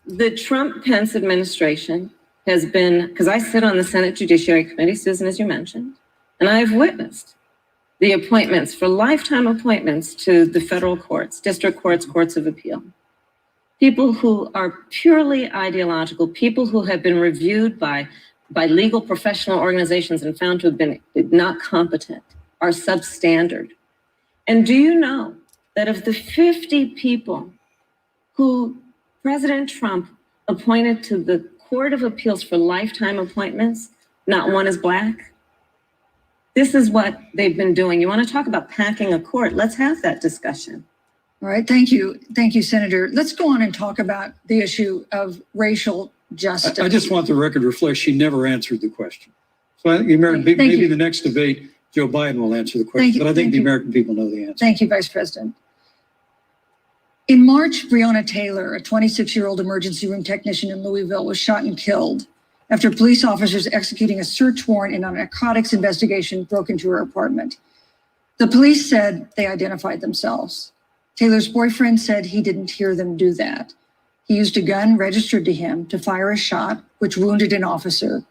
the Trump-Pence administration has been, because I sit on the Senate Judiciary Committee, Susan, as you mentioned, and I've witnessed the appointments for lifetime appointments to the federal courts, district courts, courts of appeal. People who are purely ideological, people who have been reviewed by legal professional organizations and found to have been not competent, are substandard. And do you know that of the 50 people who President Trump appointed to the Court of Appeals for lifetime appointments, not one is Black? This is what they've been doing. You want to talk about packing a court? Let's have that discussion. All right, thank you. Thank you, Senator. Let's go on and talk about the issue of racial justice. I just want the record to reflect she never answered the question. So I think Thank maybe you. the next debate, Joe Biden will answer the Thank question, you. but I think Thank the you. American people know the answer. Thank you, Vice President. In March, Breonna Taylor, a 26-year-old emergency room technician in Louisville, was shot and killed after police officers executing a search warrant in a narcotics investigation broke into her apartment. The police said they identified themselves. Taylor's boyfriend said he didn't hear them do that. He used a gun registered to him to fire a shot, which wounded an officer.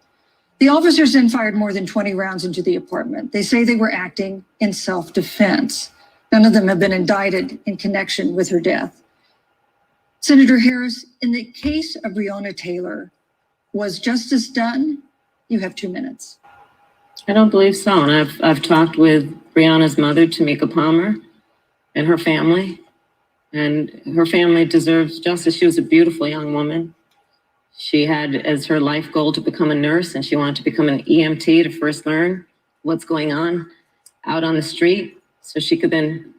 The officers then fired more than 20 rounds into the apartment. They say they were acting in self-defense. None of them have been indicted in connection with her death. Senator Harris, in the case of Breonna Taylor, was justice done? You have 2 minutes. I don't believe so. And I've talked with Breonna's mother, Tamika Palmer, and her family. And her family deserves justice. She was a beautiful young woman. She had as her life goal to become a nurse, and she wanted to become an EMT to first learn what's going on out on the street so she could then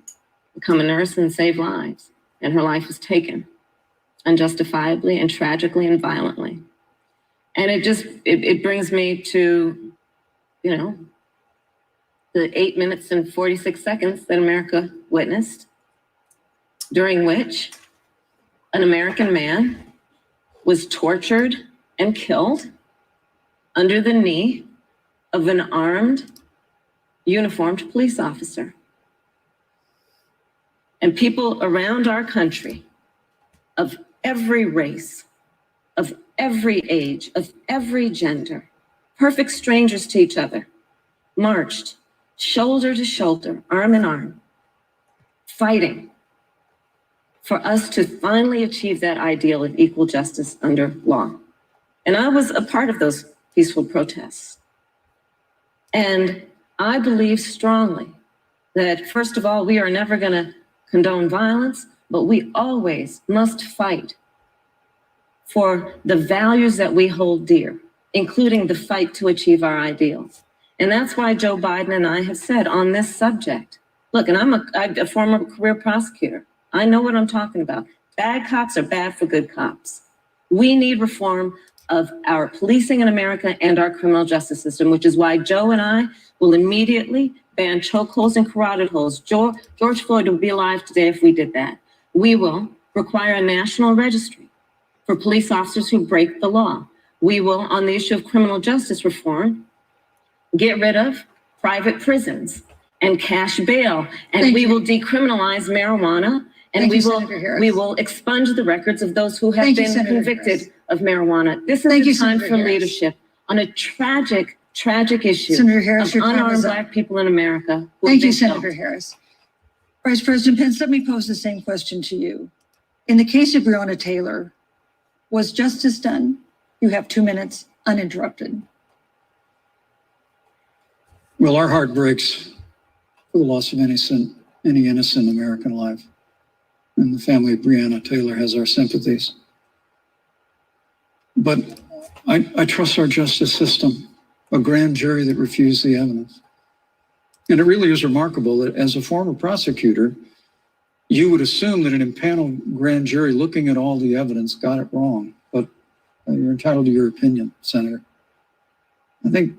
become a nurse and save lives. And her life was taken unjustifiably and tragically and violently. And it brings me to, the 8 minutes and 46 seconds that America witnessed, during which an American man was tortured and killed under the knee of an armed, uniformed police officer. And people around our country of every race, of every age, of every gender, perfect strangers to each other, marched shoulder to shoulder, arm in arm, fighting for us to finally achieve that ideal of equal justice under law. And I was a part of those peaceful protests. And I believe strongly that, first of all, we are never going to condone violence, but we always must fight for the values that we hold dear, including the fight to achieve our ideals. And that's why Joe Biden and I have said on this subject, look, and I'm a former career prosecutor. I know what I'm talking about. Bad cops are bad for good cops. We need reform of our policing in America and our criminal justice system, which is why Joe and I will immediately ban chokeholds and carotid holds. George Floyd would be alive today if we did that. We will require a national registry for police officers who break the law. We will, on the issue of criminal justice reform, get rid of private prisons and cash bail, and we will decriminalize marijuana, and we will expunge the records of those who have been convicted of marijuana. This is the time for leadership on a tragic issue of unarmed Black people in America. Thank you, Senator Harris. Vice President Pence, let me pose the same question to you. In the case of Breonna Taylor, was justice done? You have 2 minutes uninterrupted. Well, our heart breaks for the loss of any innocent American life. And the family of Breonna Taylor has our sympathies. But I trust our justice system, a grand jury that refused the evidence. And it really is remarkable that as a former prosecutor, you would assume that an impaneled grand jury looking at all the evidence got it wrong. But you're entitled to your opinion, Senator. I think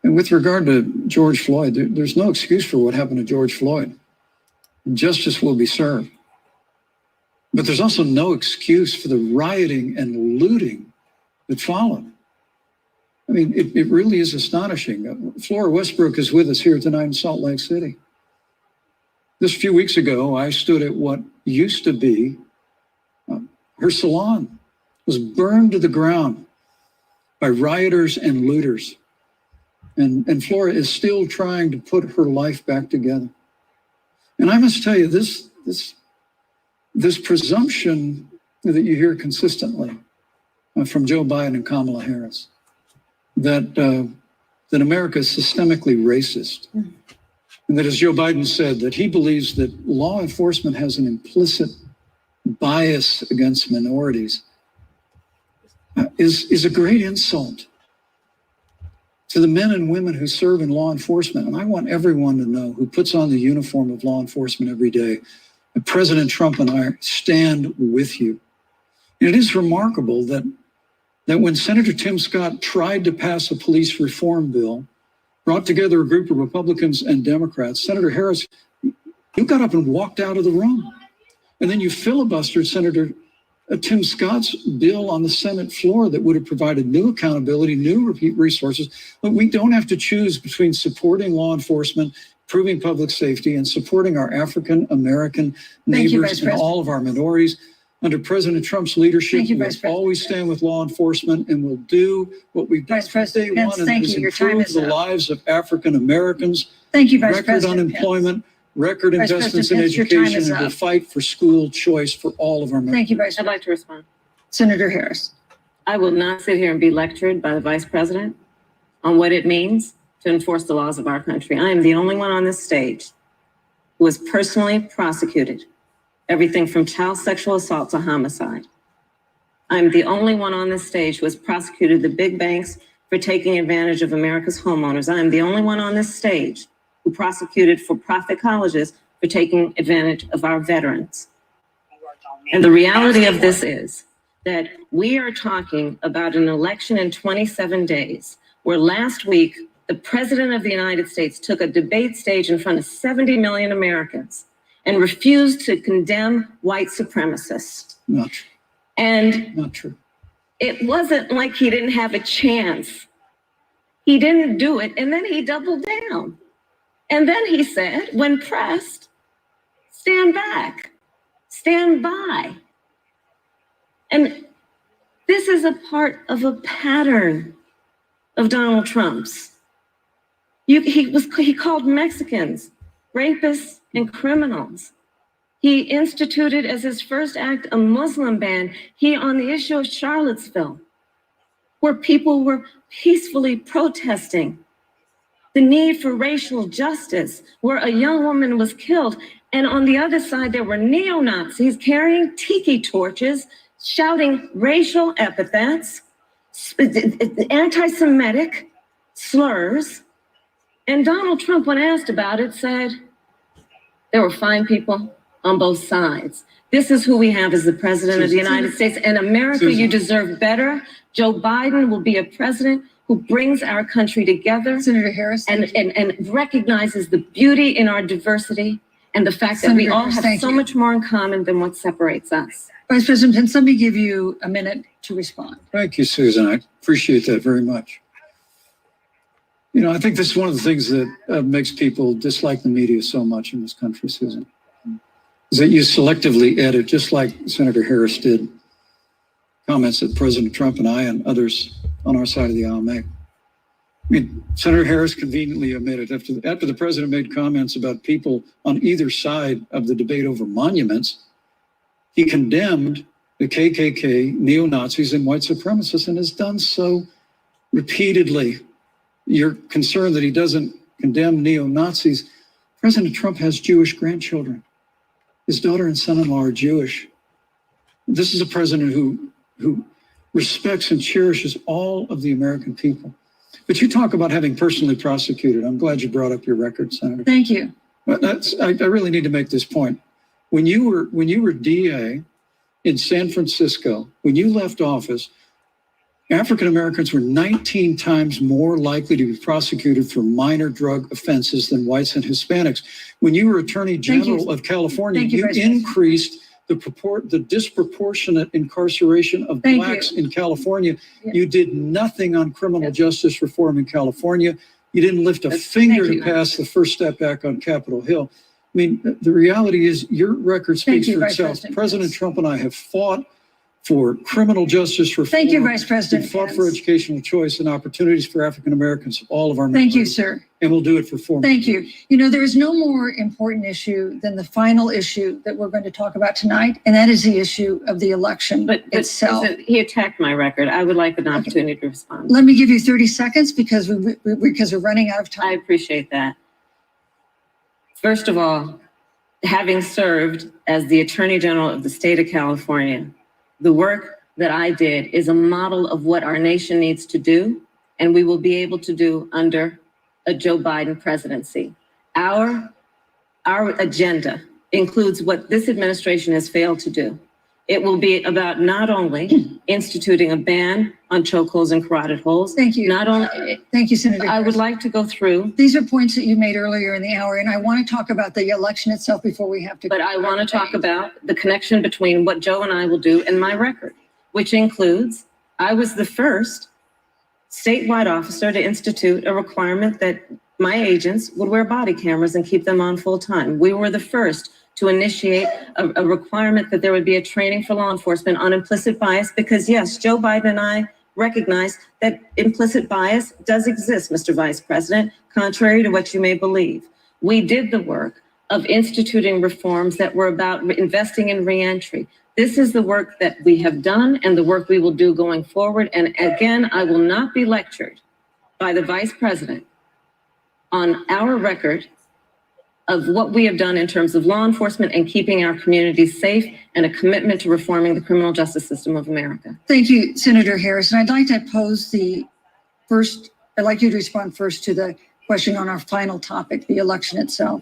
with regard to George Floyd, there's no excuse for what happened to George Floyd. Justice will be served. But there's also no excuse for the rioting and looting that followed. I mean, it really is astonishing. Flora Westbrook is with us here tonight in Salt Lake City. Just a few weeks ago, I stood at what used to be her salon. It was burned to the ground by rioters and looters. And Flora is still trying to put her life back together. And I must tell you, this presumption that you hear consistently from Joe Biden and Kamala Harris, that America is systemically racist. And that, as Joe Biden said, that he believes that law enforcement has an implicit bias against minorities is a great insult to the men and women who serve in law enforcement. And I want everyone to know who puts on the uniform of law enforcement every day that President Trump and I stand with you. And it is remarkable that when Senator Tim Scott tried to pass a police reform bill, brought together a group of Republicans and Democrats, Senator Harris, you got up and walked out of the room. And then you filibustered Senator Tim Scott's bill on the Senate floor that would have provided new accountability, new resources. But we don't have to choose between supporting law enforcement, improving public safety, and supporting our African American neighbors and all of our minorities. Under President Trump's leadership, we will always stand with law enforcement and will do what we've done from day one, and is improve the lives of African Americans. Thank you, Vice Record unemployment, record investments in education, and will fight for school choice for all of our members. Thank you, Vice I'd like to respond. Senator Harris. I will not sit here and be lectured by the Vice President on what it means to enforce the laws of our country. I am the only one on this stage who was personally prosecuted, everything from child sexual assault to homicide. I'm the only one on this stage who has prosecuted the big banks for taking advantage of America's homeowners. I am the only one on this stage who prosecuted for-profit colleges for taking advantage of our veterans. And the reality of this is that we are talking about an election in 27 days, where last week, the President of the United States took a debate stage in front of 70 million Americans and refused to condemn white supremacists. Not true. And not true. It wasn't like he didn't have a chance. He didn't do it, and then he doubled down. And then he said, when pressed, stand back, stand by. And this is a part of a pattern of Donald Trump's. He called Mexicans rapists and criminals. He instituted as his first act a Muslim ban. He, on the issue of Charlottesville, where people were peacefully protesting the need for racial justice, where a young woman was killed. And on the other side, there were neo-Nazis carrying tiki torches, shouting racial epithets, anti-Semitic slurs. And Donald Trump, when asked about it, said, there were fine people on both sides. This is who we have as the president of the United States. And America, you deserve better. Joe Biden will be a president who brings our country together. Senator Harris. And recognizes the beauty in our diversity and the fact that we Senator all Harris, have thank so you. much more in common than what separates us. Vice President Pence, let me give you a minute to respond. Thank you, Susan. I appreciate that very much. You know, I think this is one of the things that makes people dislike the media so much in this country, Susan, is that you selectively edit, just like Senator Harris did, comments that President Trump and I and others on our side of the aisle make. I mean, Senator Harris conveniently omitted after the president made comments about people on either side of the debate over monuments, he condemned the KKK, neo-Nazis, and white supremacists, and has done so repeatedly. You're concerned that he doesn't condemn neo-Nazis. President Trump has Jewish grandchildren. His daughter and son-in-law are Jewish. This is a president who respects and cherishes all of the American people. But you talk about having personally prosecuted. I'm glad you brought up your record, Senator. Thank you. But I really need to make this point. When you were DA in San Francisco, when you left office, African Americans were 19 times more likely to be prosecuted for minor drug offenses than whites and Hispanics. When you were Attorney General of California, you increased the disproportionate incarceration of blacks in California. You did nothing on criminal justice reform in California. You didn't lift a finger to pass the First Step Act on Capitol Hill. I mean, the reality is your record speaks for itself. President Trump and I have fought for criminal justice reform. Thank you, Vice President. We fought for educational choice and opportunities for African Americans of all of our members. Thank you, sir. And we'll do it for 4 months. Thank you. You know, there is no more important issue than the final issue that we're going to talk about tonight, and that is the issue of the election itself. Susan, he attacked my record. I would like an opportunity to respond. Let me give you 30 seconds because we're running out of time. I appreciate that. First of all, having served as the Attorney General of the state of California, the work that I did is a model of what our nation needs to do, and we will be able to do under a Joe Biden presidency. Our agenda includes what this administration has failed to do. It will be about not only instituting a ban on chokeholds and carotid holes. Thank you. Not only. Thank you, Senator. I would like to go through. These are points that you made earlier in the hour, and I want to talk about the election itself before we have to. But I want to talk about the connection between what Joe and I will do and my record, which includes I was the first statewide officer to institute a requirement that my agents would wear body cameras and keep them on full time. We were the first to initiate a requirement that there would be a training for law enforcement on implicit bias, because yes, Joe Biden and I recognize that implicit bias does exist, Mr. Vice President, contrary to what you may believe. We did the work of instituting reforms that were about investing in reentry. This is the work that we have done and the work we will do going forward. And again, I will not be lectured by the Vice President on our record of what we have done in terms of law enforcement and keeping our communities safe and a commitment to reforming the criminal justice system of America. Thank you, Senator Harris. And I'd like to pose I'd like you to respond first to the question on our final topic, the election itself.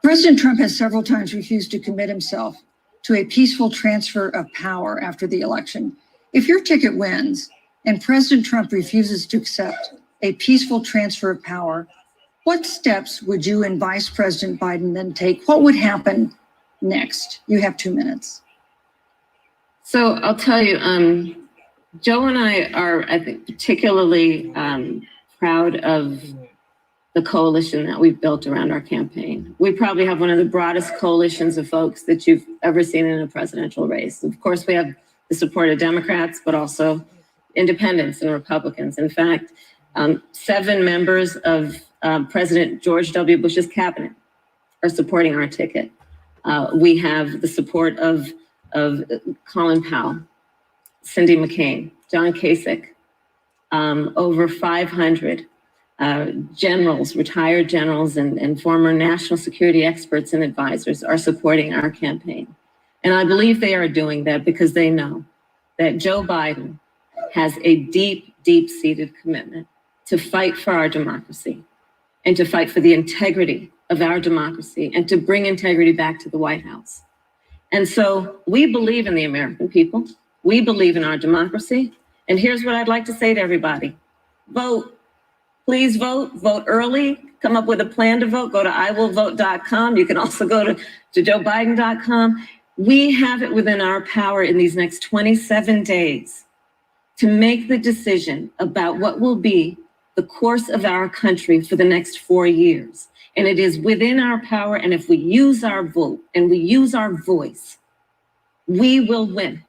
President Trump has several times refused to commit himself to a peaceful transfer of power after the election. If your ticket wins and President Trump refuses to accept a peaceful transfer of power, what steps would you and Vice President Biden then take? What would happen next? You have 2 minutes. So I'll tell you, Joe and I are, I think, particularly proud of the coalition that we've built around our campaign. We probably have one of the broadest coalitions of folks that you've ever seen in a presidential race. Of course, we have the support of Democrats, but also independents and Republicans. In fact, 7 members of President George W. Bush's cabinet are supporting our ticket. We have the support of Colin Powell, Cindy McCain, John Kasich, over 500 generals, retired generals, and former national security experts and advisors are supporting our campaign. And I believe they are doing that because they know that Joe Biden has a deep, deep-seated commitment to fight for our democracy and to fight for the integrity of our democracy and to bring integrity back to the White House. And so we believe in the American people. We believe in our democracy. And here's what I'd like to say to everybody. Vote. Please vote. Vote early. Come up with a plan to vote. Go to iwillvote.com. You can also go to joebiden.com. We have it within our power in these next 27 days to make the decision about what will be the course of our country for the next 4 years. And it is within our power. And if we use our vote and we use our voice, we will win.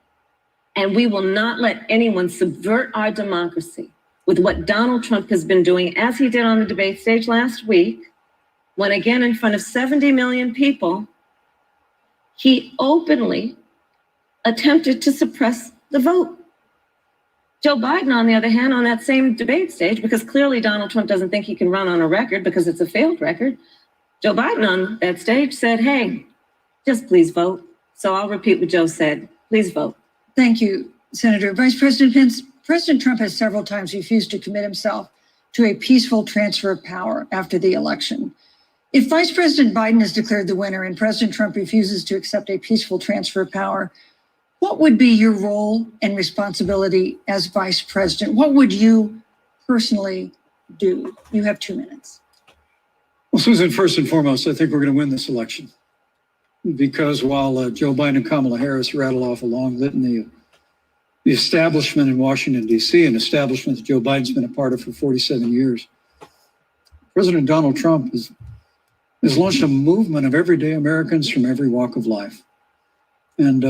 And we will not let anyone subvert our democracy with what Donald Trump has been doing, as he did on the debate stage last week, when again in front of 70 million people, he openly attempted to suppress the vote. Joe Biden, on the other hand, on that same debate stage, because clearly Donald Trump doesn't think he can run on a record because it's a failed record, Joe Biden on that stage said, hey, just please vote. So I'll repeat what Joe said. Please vote. Thank you, Senator. Vice President Pence, President Trump has several times refused to commit himself to a peaceful transfer of power after the election. If Vice President Biden is declared the winner and President Trump refuses to accept a peaceful transfer of power, what would be your role and responsibility as Vice President? What would you personally do? You have 2 minutes. Well, Susan, first and foremost, I think we're going to win this election. Because while Joe Biden and Kamala Harris rattle off a long litany of the establishment in Washington, D.C., an establishment that Joe Biden's been a part of for 47 years, President Donald Trump has launched a movement of everyday Americans from every walk of life. And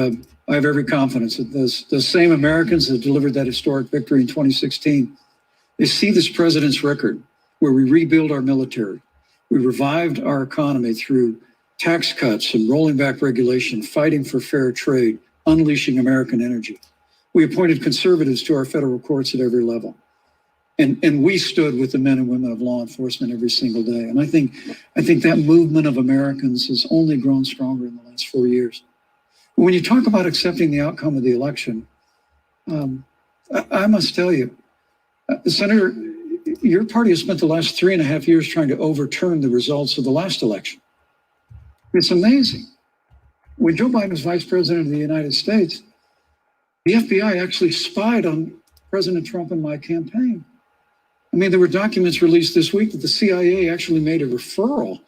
I have every confidence that those same Americans that delivered that historic victory in 2016, they see this president's record where we rebuild our military. We revived our economy through tax cuts and rolling back regulation, fighting for fair trade, unleashing American energy. We appointed conservatives to our federal courts at every level. And we stood with the men and women of law enforcement every single day. And I think that movement of Americans has only grown stronger in the last 4 years. When you talk about accepting the outcome of the election, I must tell you, Senator, your party has spent the last 3.5 years trying to overturn the results of the last election. It's amazing. When Joe Biden was vice president of the United States, the FBI actually spied on President Trump and my campaign. I mean, there were documents released this week that the CIA actually made a referral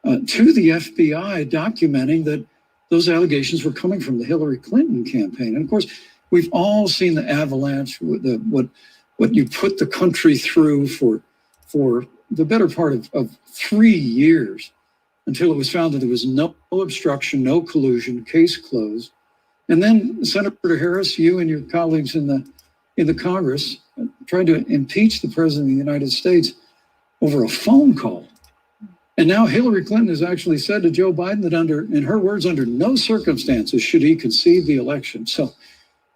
to the FBI documenting that those allegations were coming from the Hillary Clinton campaign. And of course, we've all seen the avalanche, what you put the country through for the better part of 3 years until it was found that there was no obstruction, no collusion, case closed. And then Senator Harris, you and your colleagues in the Congress tried to impeach the president of the United States over a phone call. And now Hillary Clinton has actually said to Joe Biden that in her words, under no circumstances should he concede the election. So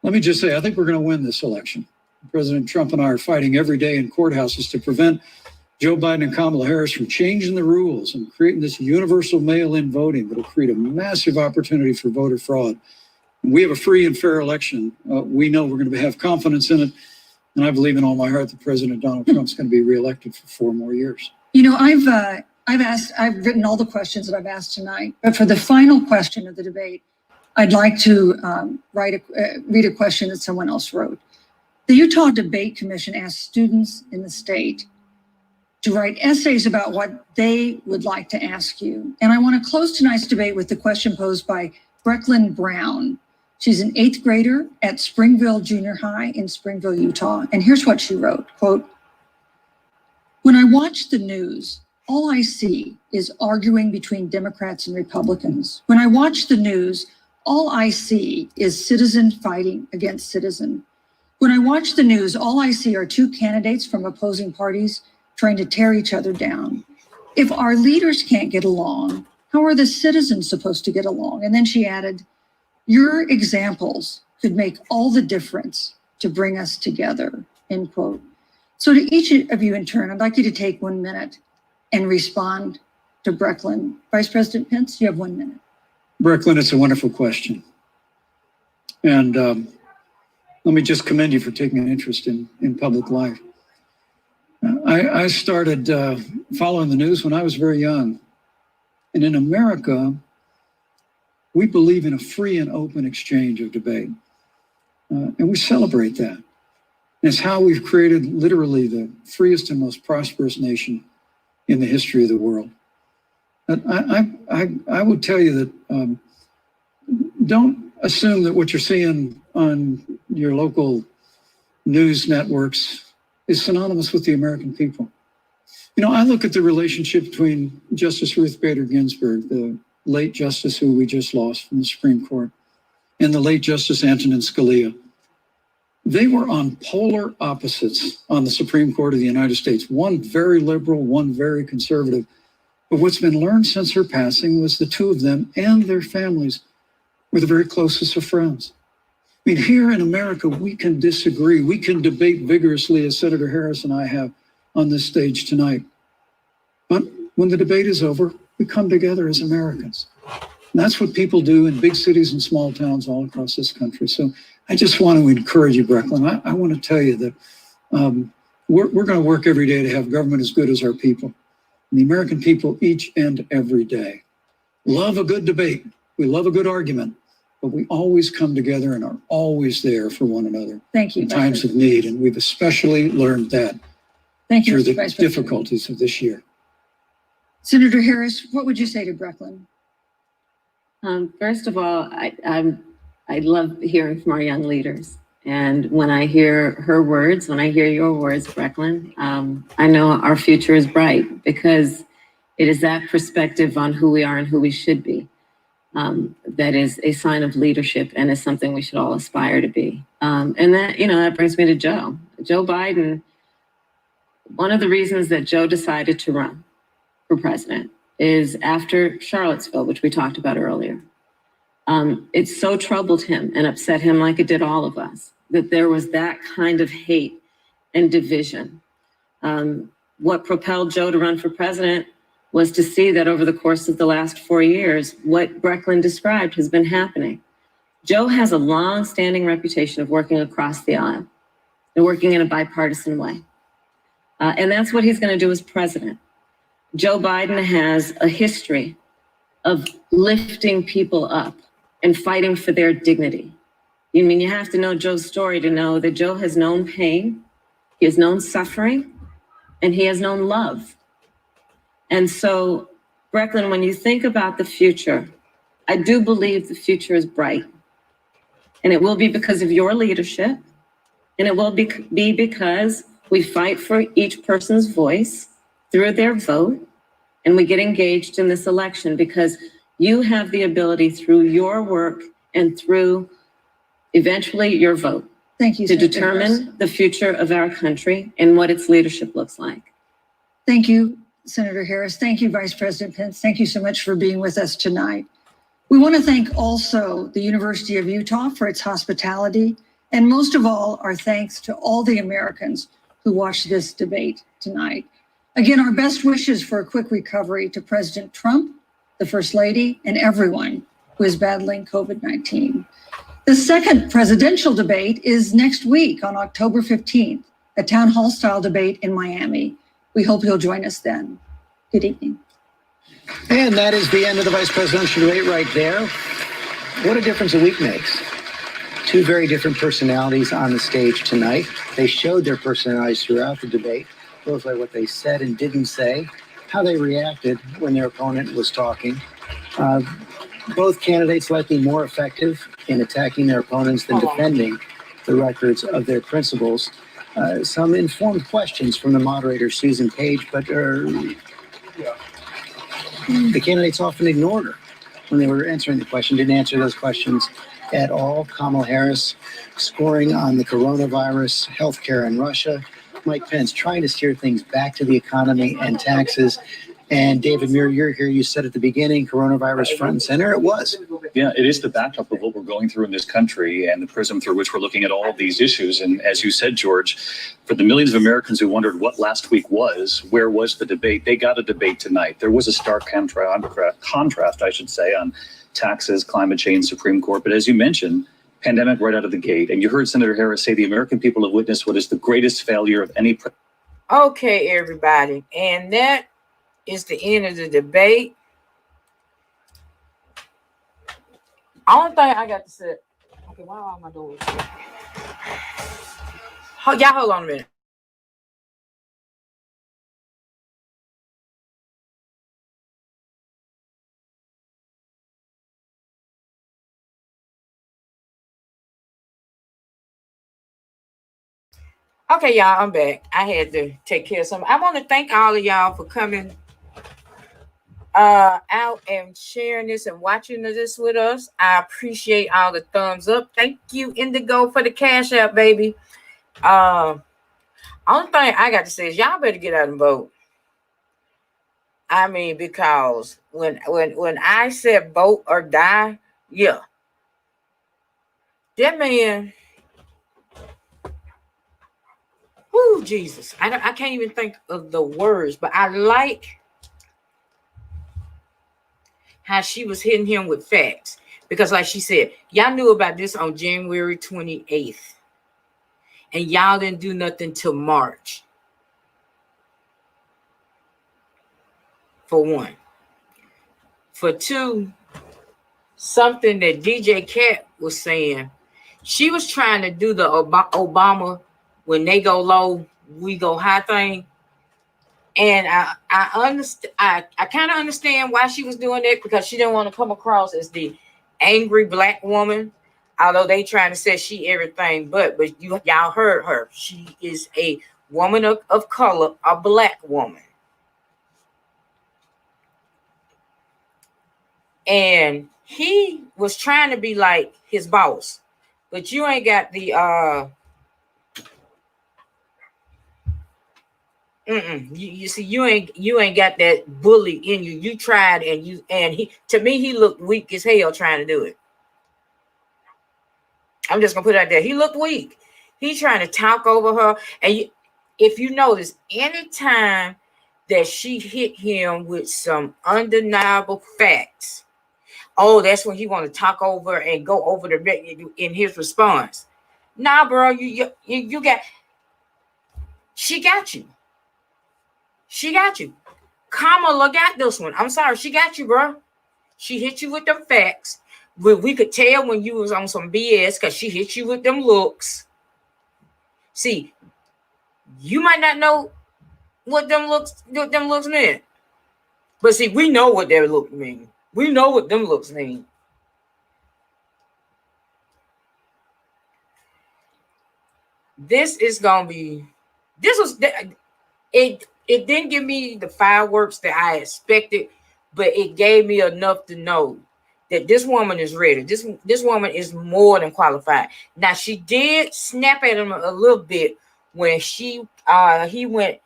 let me just say, I think we're going to win this election. President Trump and I are fighting every day in courthouses to prevent Joe Biden and Kamala Harris from changing the rules and creating this universal mail-in voting that will create a massive opportunity for voter fraud. And we have a free and fair election. We know we're going to have confidence in it. And I believe in all my heart that President Donald Trump's going to be reelected for 4 more years. You know, I've written all the questions that I've asked tonight, but for the final question of the debate, I'd like to read a question that someone else wrote. The Utah Debate Commission asked students in the state to write essays about what they would like to ask you. And I want to close tonight's debate with the question posed by Brecklin Brown. She's an 8th grader at Springville Junior High in Springville, Utah. And here's what she wrote, quote, "When I watch the news, all I see is arguing between Democrats and Republicans. When I watch the news, all I see is citizen fighting against citizen. When I watch the news, all I see are 2 candidates from opposing parties trying to tear each other down. If our leaders can't get along, how are the citizens supposed to get along?" And then she added, "Your examples could make all the difference to bring us together," end quote. So to each of you in turn, I'd like you to take 1 minute and respond to Brecklin. Vice President Pence, you have 1 minute. Brecklin, it's a wonderful question. And let me just commend you for taking an interest in public life. I started following the news when I was very young. And in America, we believe in a free and open exchange of debate. And we celebrate that. And it's how we've created literally the freest and most prosperous nation in the history of the world. And I would tell you that don't assume that what you're seeing on your local news networks is synonymous with the American people. You know, I look at the relationship between Justice Ruth Bader Ginsburg, the late justice who we just lost from the Supreme Court, and the late Justice Antonin Scalia. They were on polar opposites on the Supreme Court of the United States, one very liberal, one very conservative. But what's been learned since her passing was the two of them and their families were the very closest of friends. I mean, here in America, we can disagree. We can debate vigorously, as Senator Harris and I have on this stage tonight. But when the debate is over, we come together as Americans. And that's what people do in big cities and small towns all across this country. So I just want to encourage you, Brecklin. I want to tell you that we're going to work every day to have government as good as our people. And the American people each and every day love a good debate. We love a good argument, but we always come together and are always there for one another. Thank you. In times of need. And we've especially learned that Thank you, through Mr. the Vice President. difficulties of this year. Senator Harris, what would you say to Brecklin? First of all, I love hearing from our young leaders. And when I hear her words, when I hear your words, Brecklin, I know our future is bright because it is that perspective on who we are and who we should be. That is a sign of leadership and is something we should all aspire to be. And that, that brings me to Joe. Joe Biden, one of the reasons that Joe decided to run for president is after Charlottesville, which we talked about earlier. It so troubled him and upset him like it did all of us, that there was that kind of hate and division. What propelled Joe to run for president was to see that over the course of the last 4 years, what Brecklin described has been happening. Joe has a long-standing reputation of working across the aisle and working in a bipartisan way. And that's what he's going to do as president. Joe Biden has a history of lifting people up and fighting for their dignity. You have to know Joe's story to know that Joe has known pain, he has known suffering, and he has known love. And so, Brecklin, when you think about the future, I do believe the future is bright. And it will be because of your leadership. And it will be because we fight for each person's voice through their vote. And we get engaged in this election because you have the ability through your work and through eventually your vote. Thank you, to Senator determine Harris. the future of our country and what its leadership looks like. Thank you, Senator Harris. Thank you, Vice President Pence. Thank you so much for being with us tonight. We want to thank also the University of Utah for its hospitality, and most of all, our thanks to all the Americans who watched this debate tonight. Again, our best wishes for a quick recovery to President Trump, the First Lady, and everyone who is battling COVID-19. The second presidential debate is next week on October 15th, a town hall style debate in Miami. We hope you'll join us then. Good evening. And that is the end of the vice presidential debate right there. What a difference a week makes. Two very different personalities on the stage tonight. They showed their personalities throughout the debate, both by what they said and didn't say, how they reacted when their opponent was talking. Both candidates likely more effective in attacking their opponents than defending the records of their principles. Some informed questions from the moderator, Susan Page, but the candidates often ignored her when they were answering the question, didn't answer those questions at all. Kamala Harris scoring on the coronavirus, healthcare, and Russia. Mike Pence trying to steer things back to the economy and taxes. And David Muir, you're here. You said at the beginning, coronavirus front and center. It was. Yeah, it is the backdrop of what we're going through in this country and the prism through which we're looking at all of these issues. And as you said, George, for the millions of Americans who wondered what last week was, where was the debate? They got a debate tonight. There was a stark contrast, I should say, on taxes, climate change, Supreme Court. But as you mentioned, pandemic right out of the gate. And you heard Senator Harris say the American people have witnessed what is the greatest failure of any president. Okay, everybody. And that is the end of the debate. Only thing I got to say. Okay, why are all my doors? Y'all hold on a minute. Okay, y'all, I'm back. I had to take care of something. I want to thank all of y'all for coming out and sharing this and watching this with us. I appreciate all the thumbs up. Thank you, Indigo, for the Cash App, baby. Only thing I got to say is y'all better get out and vote. I mean, because when I said vote or die, yeah, that man. Whoo, Jesus. I can't even think of the words, but I like how she was hitting him with facts. Because like she said, y'all knew about this on January 28th. And y'all didn't do nothing till March. For one. For two, something that DJ Cat was saying. She was trying to do the Obama, when they go low, we go high thing. And I understand. I kind of understand why she was doing that, because she didn't want to come across as the angry black woman. Although they trying to say she everything, but y'all heard her. She is a woman of color, a black woman. And he was trying to be like his boss, but you ain't got the You see, you ain't got that bully in you. You tried, and he, to me, he looked weak as hell trying to do it. I'm just gonna put it out there. He looked weak. He's trying to talk over her. And if you notice, anytime that she hit him with some undeniable facts, oh, that's when he want to talk over and go over in his response. Nah, bro, you got. She got you. She got you. Kamala got this one. I'm sorry, she got you, bro. She hit you with them facts. We could tell when you was on some BS because she hit you with them looks. See, you might not know what them looks meant, but see, we know what their look mean. We know what them looks mean. This is gonna be. This was it. It didn't give me the fireworks that I expected, but it gave me enough to know that this woman is ready. This woman is more than qualified. Now, she did snap at him a little bit when he went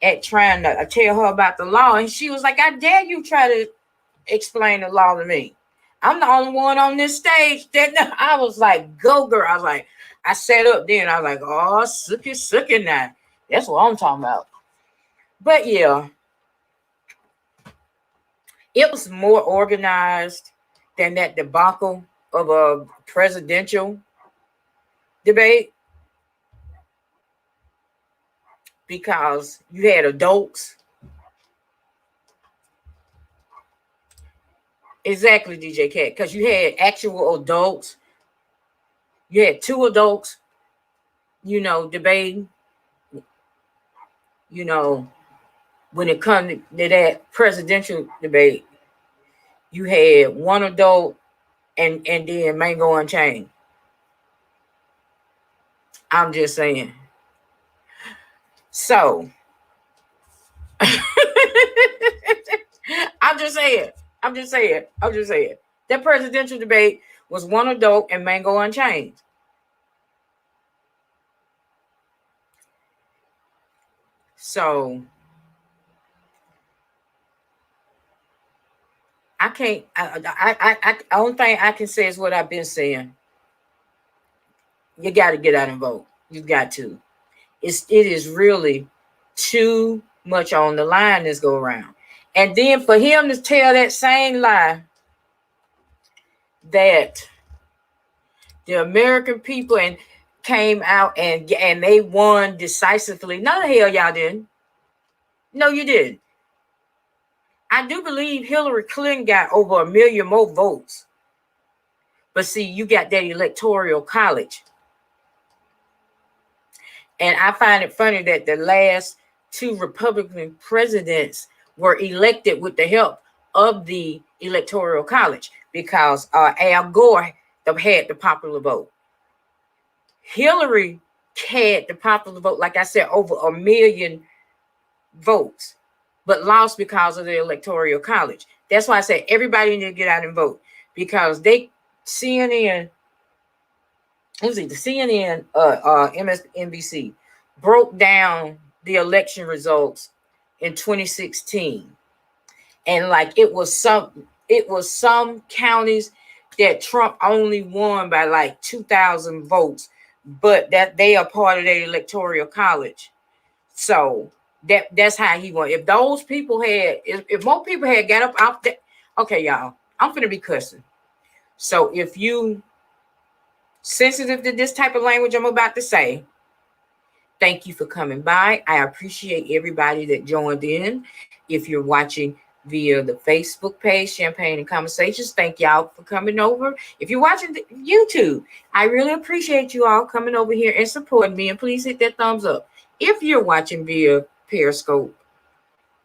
at trying to tell her about the law, and she was like, "I dare you try to explain the law to me. I'm the only one on this stage." That I was like, "Go, girl!" I was like, I sat up then. I was like, "Oh, sucky now." That's what I'm talking about. But yeah, it was more organized than that debacle of a presidential debate, because you had adults. Exactly, DJ Cat, because you had actual adults. You had two adults, debating. When it comes to that presidential debate, you had one adult and then Mango Unchained. I'm just saying. So I'm just saying. That presidential debate was one adult and Mango Unchained. So I can't. I only thing I can say is what I've been saying. You got to get out and vote. You got to. It is really too much on the line this go around. And then for him to tell that same lie that the American people came out and they won decisively. No, the hell y'all didn't. No, you didn't. I do believe Hillary Clinton got over 1 million more votes. But see, you got that electoral college. And I find it funny that the last two Republican presidents were elected with the help of the electoral college, because Al Gore had the popular vote. Hillary had the popular vote, like I said, over 1 million votes, but lost because of the electoral college. That's why I say everybody need to get out and vote, because CNN, it was either CNN or MSNBC, broke down the election results in 2016, and like it was some counties that Trump only won by like 2,000 votes, but that they are part of the electoral college. So that's how he won. If those people had, if more people had got up out there, okay, y'all, I'm finna be cussing. So if you sensitive to this type of language I'm about to say, thank you for coming by. I appreciate everybody that joined in. If you're watching via the Facebook page, Champagne and Conversations, thank y'all for coming over. If you're watching YouTube, I really appreciate you all coming over here and supporting me. And please hit that thumbs up. If you're watching via Periscope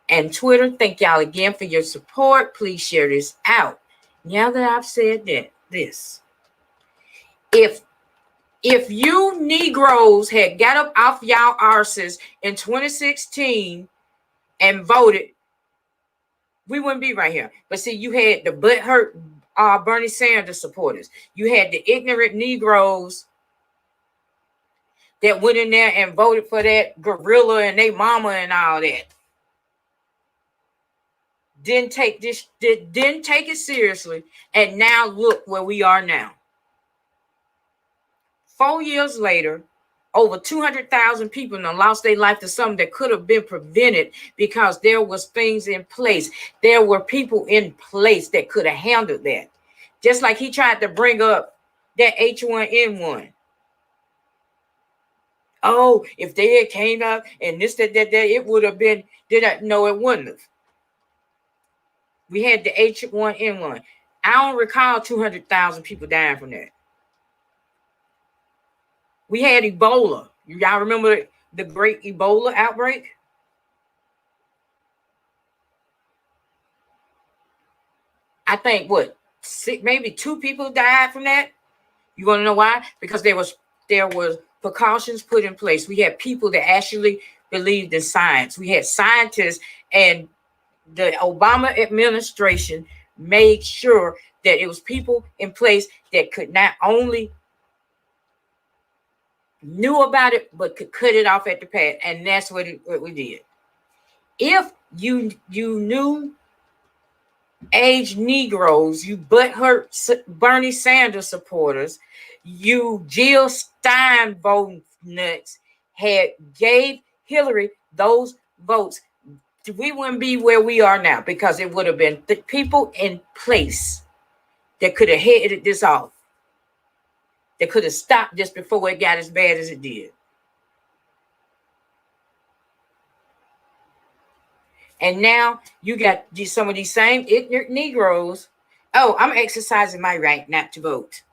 and Twitter, thank y'all again for your support. Please share this out. Now that I've said that, if you Negroes had got up off y'all arses in 2016 and voted, we wouldn't be right here. But see, you had the butthurt Bernie Sanders supporters. You had the ignorant Negroes that went in there and voted for that gorilla and they mama and all that. Didn't take it seriously. And now look where we are now. 4 years later, over 200,000 people lost their life to something that could have been prevented because there was things in place. There were people in place that could have handled that. Just like he tried to bring up that H1N1. Oh, if they had came up and this, that, it would have been, no, it wouldn't have. We had the H1N1. I don't recall 200,000 people dying from that. We had Ebola. Y'all remember the great Ebola outbreak? I think maybe 2 people died from that. You want to know why? Because there was precautions put in place. We had people that actually believed in science. We had scientists, and the Obama administration made sure that it was people in place that could not only knew about it, but could cut it off at the pass. And that's what we did. If you knew aged Negroes, you butthurt Bernie Sanders supporters, you Jill Stein voting nuts, gave Hillary those votes, we wouldn't be where we are now, because it would have been the people in place that could have headed this off. That could have stopped this before it got as bad as it did. And now you got some of these same ignorant Negroes. Oh, I'm exercising my right not to vote.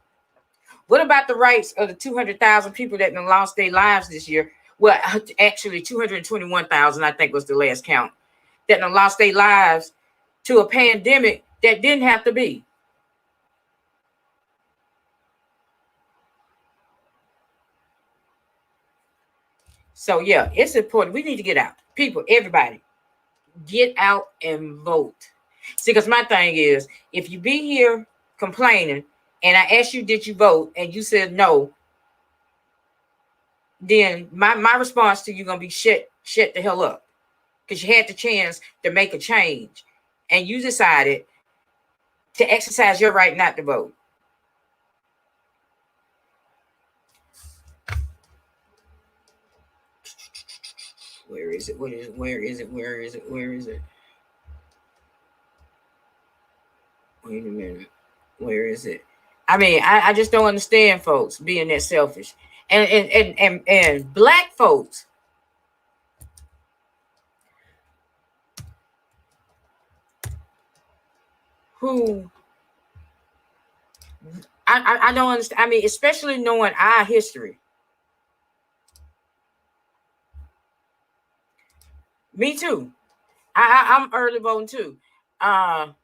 What about the rights of the 200,000 people that lost their lives this year? Well, actually 221,000, I think was the last count, that lost their lives to a pandemic that didn't have to be. So yeah, it's important. We need to get out. People, everybody, get out and vote. See, because my thing is, if you be here complaining and I ask you, did you vote? And you said no, then my response to you going to be shut the hell up. Because you had the chance to make a change and you decided to exercise your right not to vote. Where is it? Where is it? Wait a minute. Where is it? I mean, I just don't understand folks being that selfish. And black folks who I don't understand. I mean, especially knowing our history. Me too. I'm early voting too. But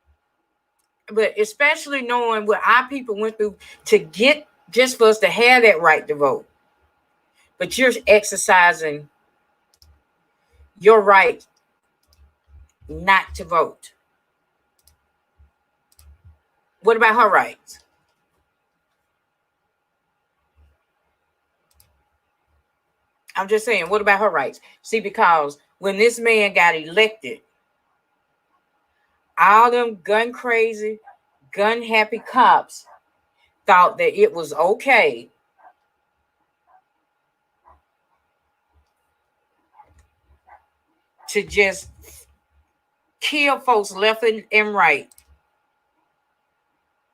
especially knowing what our people went through to get just for us to have that right to vote. But you're exercising your right not to vote. What about her rights? I'm just saying, what about her rights? See, because when this man got elected, all them gun crazy, gun happy cops thought that it was okay to just kill folks left and right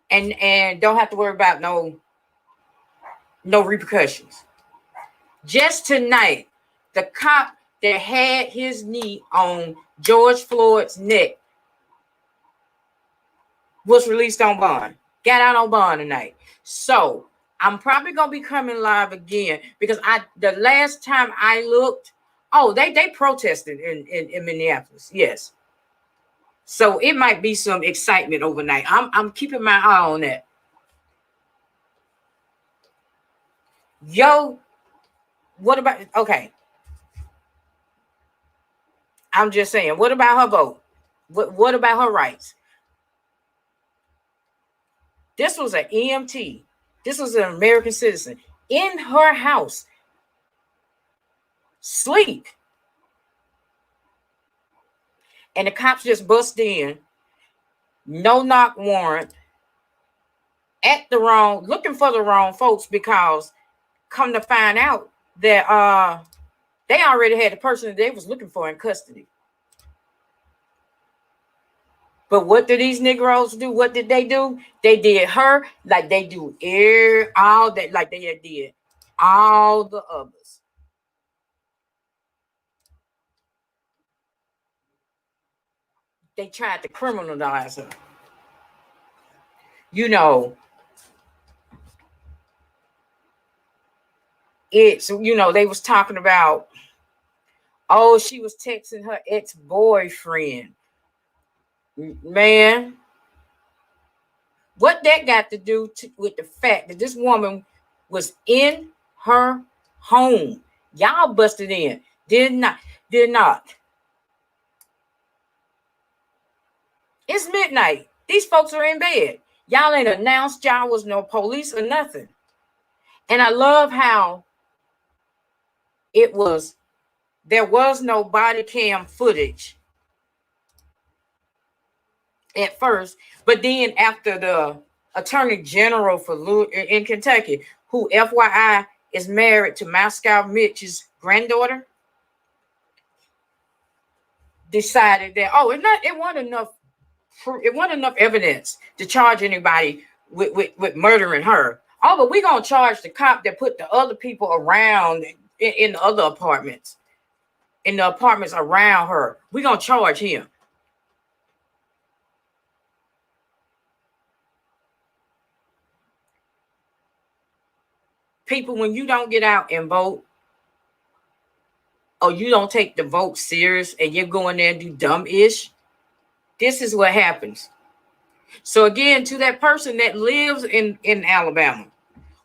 and don't have to worry about no repercussions. Just tonight, the cop that had his knee on George Floyd's neck was released on bond. Got out on bond tonight. So I'm probably gonna be coming live again because the last time I looked, they protested in Minneapolis. Yes. So it might be some excitement overnight. I'm keeping my eye on that. Yo, what about, okay. I'm just saying, what about her vote? What about her rights? This was an EMT. This was an American citizen in her house. Sleep. And the cops just bust in. No knock warrant. Looking for the wrong folks, because come to find out that they already had the person that they was looking for in custody. But what did these Negroes do? What did they do? They did her like they do all that, like they did all the others. They tried to criminalize her. You know, they was talking about, she was texting her ex-boyfriend. Man, what that got to do with the fact that this woman was in her home? Y'all busted in. Did not. It's midnight. These folks are in bed. Y'all ain't announced y'all was no police or nothing. And I love how there was no body cam footage at first, but then after the Attorney General in Kentucky, who FYI is married to Moscow Mitch's granddaughter, decided that it wasn't enough evidence to charge anybody with murdering her. But we're gonna charge the cop that put the other people around in the other apartments, in the apartments around her. We're gonna charge him. People, when you don't get out and vote, or you don't take the vote serious and you're going there and do dumb-ish, this is what happens. So again, to that person that lives in Alabama,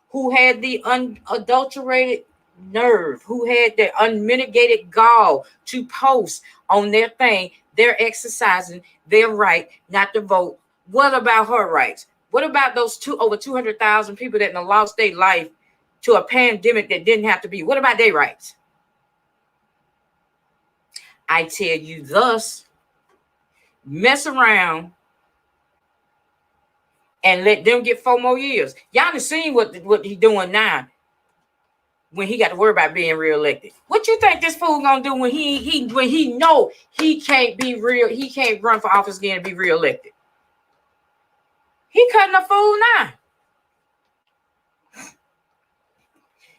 who had the unadulterated nerve, who had the unmitigated gall to post on their thing, they're exercising their right not to vote. What about her rights? What about those over 200,000 people that lost their life to a pandemic that didn't have to be? What about their rights? I tell you thus, mess around and let them get 4 more years. Y'all done seen what he doing now when he got to worry about being reelected. What you think this fool gonna do when he know he can't run for office again and be reelected? He cutting a fool now.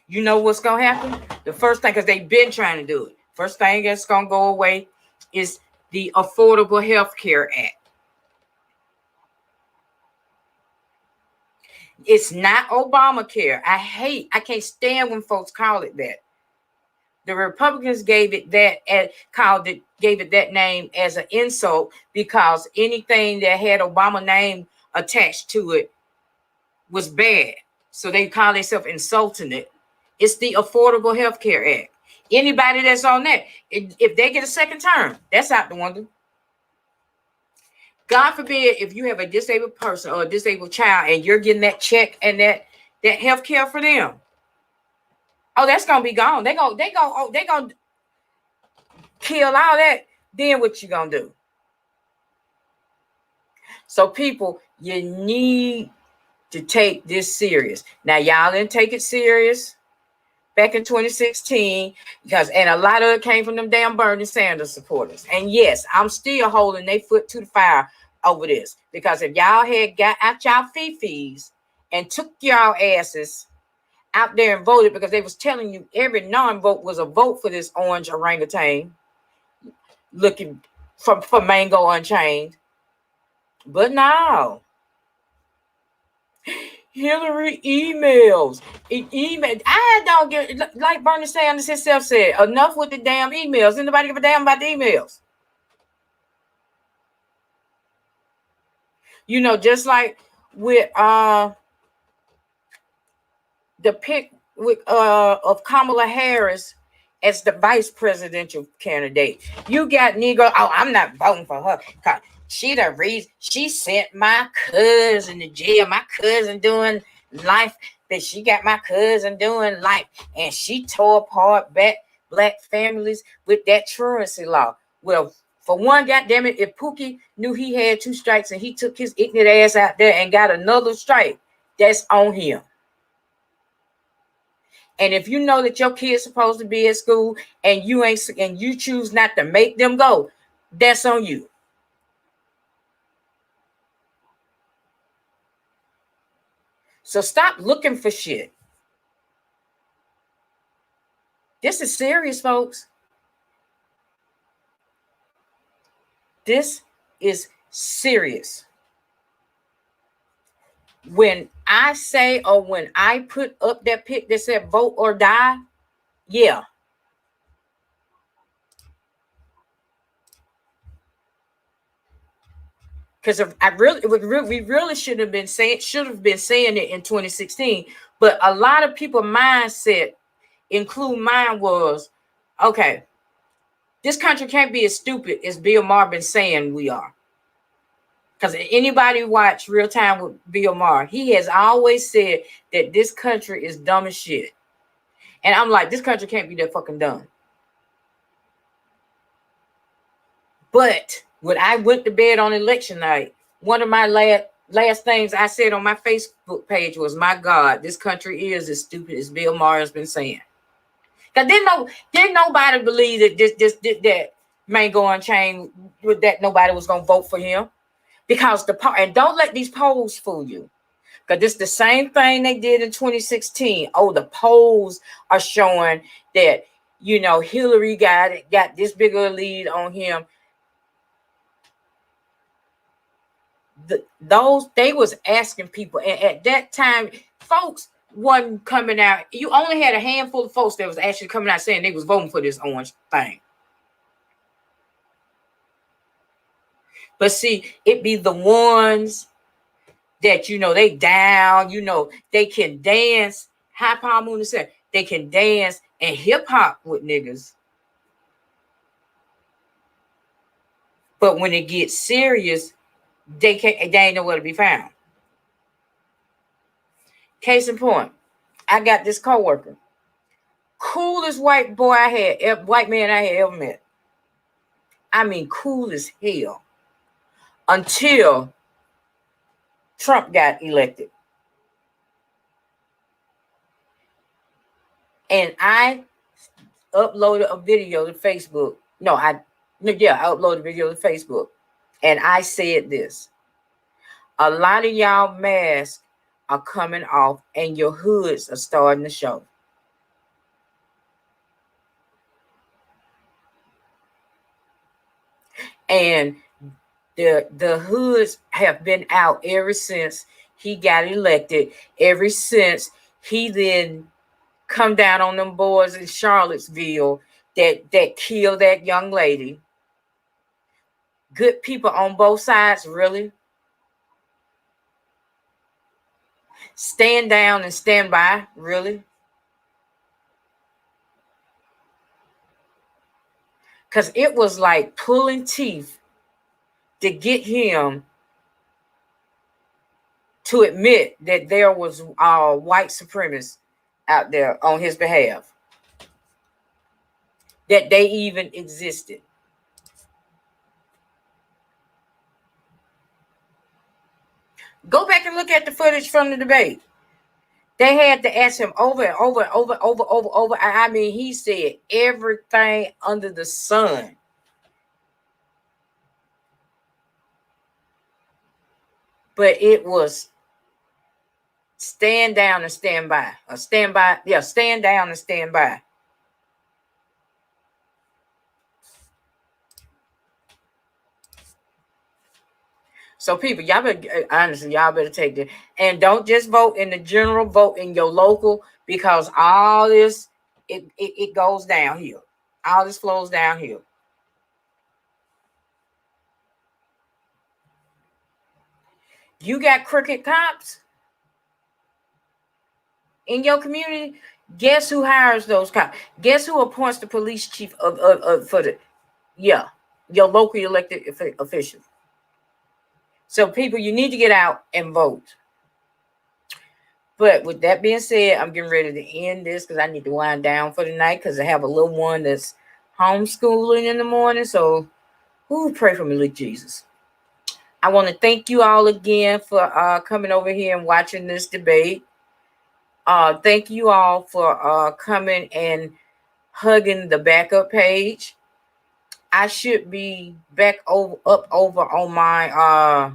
You know what's gonna happen? The first thing, because they've been trying to do it. First thing that's gonna go away is the Affordable Health Care Act. It's not Obamacare. I can't stand when folks call it that. The Republicans gave it that name as an insult because anything that had Obama name attached to it was bad. So they call themselves insulting it. It's the Affordable Health Care Act. Anybody that's on that, if they get a second term, that's out the window. God forbid if you have a disabled person or a disabled child and you're getting that check and that health care for them. Oh, that's gonna be gone. They gonna kill all that. Then what you gonna do? So people, you need to take this serious. Now, y'all didn't take it serious back in 2016 and a lot of it came from them damn Bernie Sanders supporters. And yes, I'm still holding their foot to the fire over this because if y'all had got out y'all fee-fees and took y'all asses out there and voted because they was telling you every non-vote was a vote for this orange orangutan looking for Mango Unchained. But no. Hillary emails. I don't get, like Bernie Sanders himself said, enough with the damn emails. Anybody give a damn about the emails? You know, just like with the pick of Kamala Harris as the vice presidential candidate. You got Negro. Oh, I'm not voting for her. She the reason she sent my cousin to jail. My cousin doing life. That she got my cousin doing life. And she tore apart black families with that truancy law. Well, for one, goddamn it, if Pookie knew he had 2 strikes and he took his ignorant ass out there and got another strike, that's on him. And if you know that your kid's supposed to be at school and you choose not to make them go, that's on you. So stop looking for shit. This is serious, folks. This is serious. When I say or when I put up that pic that said vote or die, yeah. Because we really should have been saying it in 2016. But a lot of people mindset, include mine, was okay. This country can't be as stupid as Bill Maher been saying we are. Because anybody watch Real Time with Bill Maher, he has always said that this country is dumb as shit. And I'm like, this country can't be that fucking dumb. But when I went to bed on election night, one of my last things I said on my Facebook page was, my God, this country is as stupid as Bill Maher has been saying. Because didn't nobody believe that that Mango Unchained, that nobody was going to vote for him. Because and don't let these polls fool you. Because it's the same thing they did in 2016. Oh, the polls are showing that, you know, Hillary got this bigger lead on him. They was asking people, and at that time, folks wasn't coming out. You only had a handful of folks that was actually coming out saying they was voting for this orange thing. But see, it be the ones that, you know, they down, you know, they can dance. High Power Moon said they can dance and hip hop with niggas. But when it gets serious, they ain't nowhere to be found. Case in point, I got this coworker, coolest white man I had ever met. I mean, cool as hell. Until Trump got elected. And I uploaded a video to Facebook. I uploaded a video to Facebook. And I said this. A lot of y'all masks are coming off and your hoods are starting to show. And the hoods have been out ever since he got elected. Ever since he then come down on them boys in Charlottesville that killed that young lady. Good people on both sides, really. Stand down and stand by, really. Because it was like pulling teeth to get him to admit that there was white supremacists out there on his behalf, that they even existed. Go back and look at the footage from the debate. They had to ask him over and over and over. I mean, he said everything under the sun. But it was stand down and stand by. Or stand by. Yeah, stand down and stand by. So people, y'all better, honestly, y'all better take this. And don't just vote in the general, vote in your local, because all this, it goes downhill. All this flows downhill. You got crooked cops in your community. Guess who hires those cops? Guess who appoints the police chief for the, yeah, your local elected official. So people, you need to get out and vote. But with that being said, I'm getting ready to end this because I need to wind down for the night because I have a little one that's homeschooling in the morning. So who pray for me, Lord Jesus. I want to thank you all again for coming over here and watching this debate. Thank you all for coming and hugging the backup page. I should be back over on my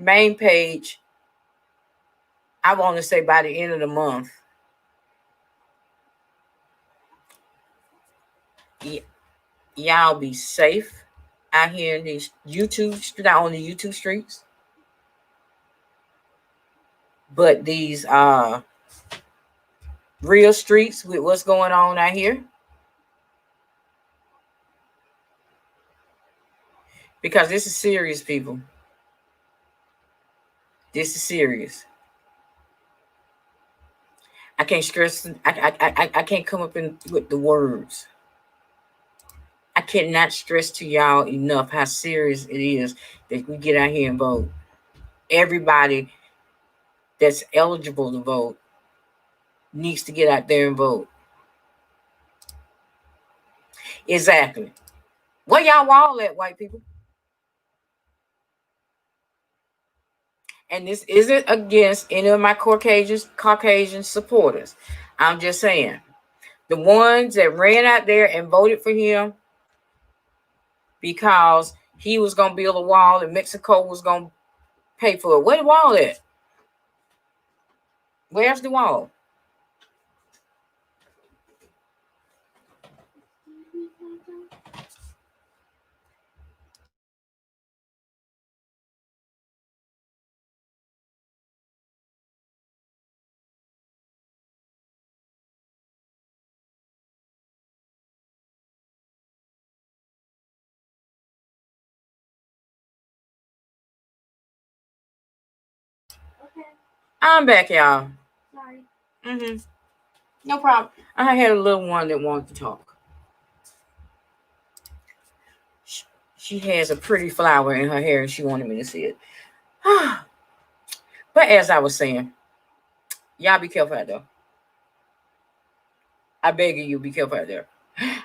main page. I want to say by the end of the month. Y'all be safe out here in these not on the YouTube streets, but these real streets with what's going on out here. Because this is serious, people. This is serious. I can't stress. I can't come up with the words. I cannot stress to y'all enough how serious it is that we get out here and vote. Everybody that's eligible to vote needs to get out there and vote. Exactly. Where y'all all at, white people? And this isn't against any of my Caucasian supporters. I'm just saying, the ones that ran out there and voted for him because he was going to build a wall and Mexico was going to pay for it. Where the wall at? Where's the wall? I'm back, y'all. Sorry. No problem. I had a little one that wanted to talk. She has a pretty flower in her hair and she wanted me to see it. But as I was saying, y'all be careful out there. I beg you, be careful out there.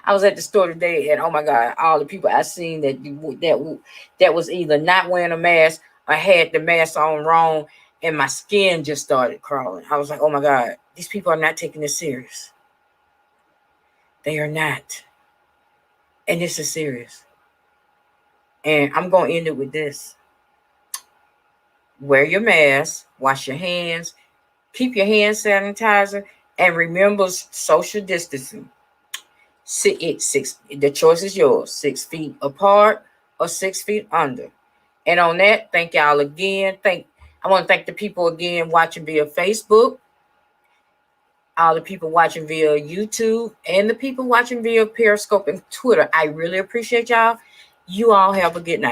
I was at the store today and oh my God, all the people I seen that was either not wearing a mask or had the mask on wrong, and my skin just started crawling. I was like, oh my God, these people are not taking this serious. They are not. And this is serious. And I'm going to end it with this. Wear your mask, wash your hands, keep your hand sanitizer, and remember social distancing. The choice is yours. 6 feet apart or 6 feet under. And on that, thank y'all again. I want to thank the people again watching via Facebook, all the people watching via YouTube, and the people watching via Periscope and Twitter. I really appreciate y'all. You all have a good night.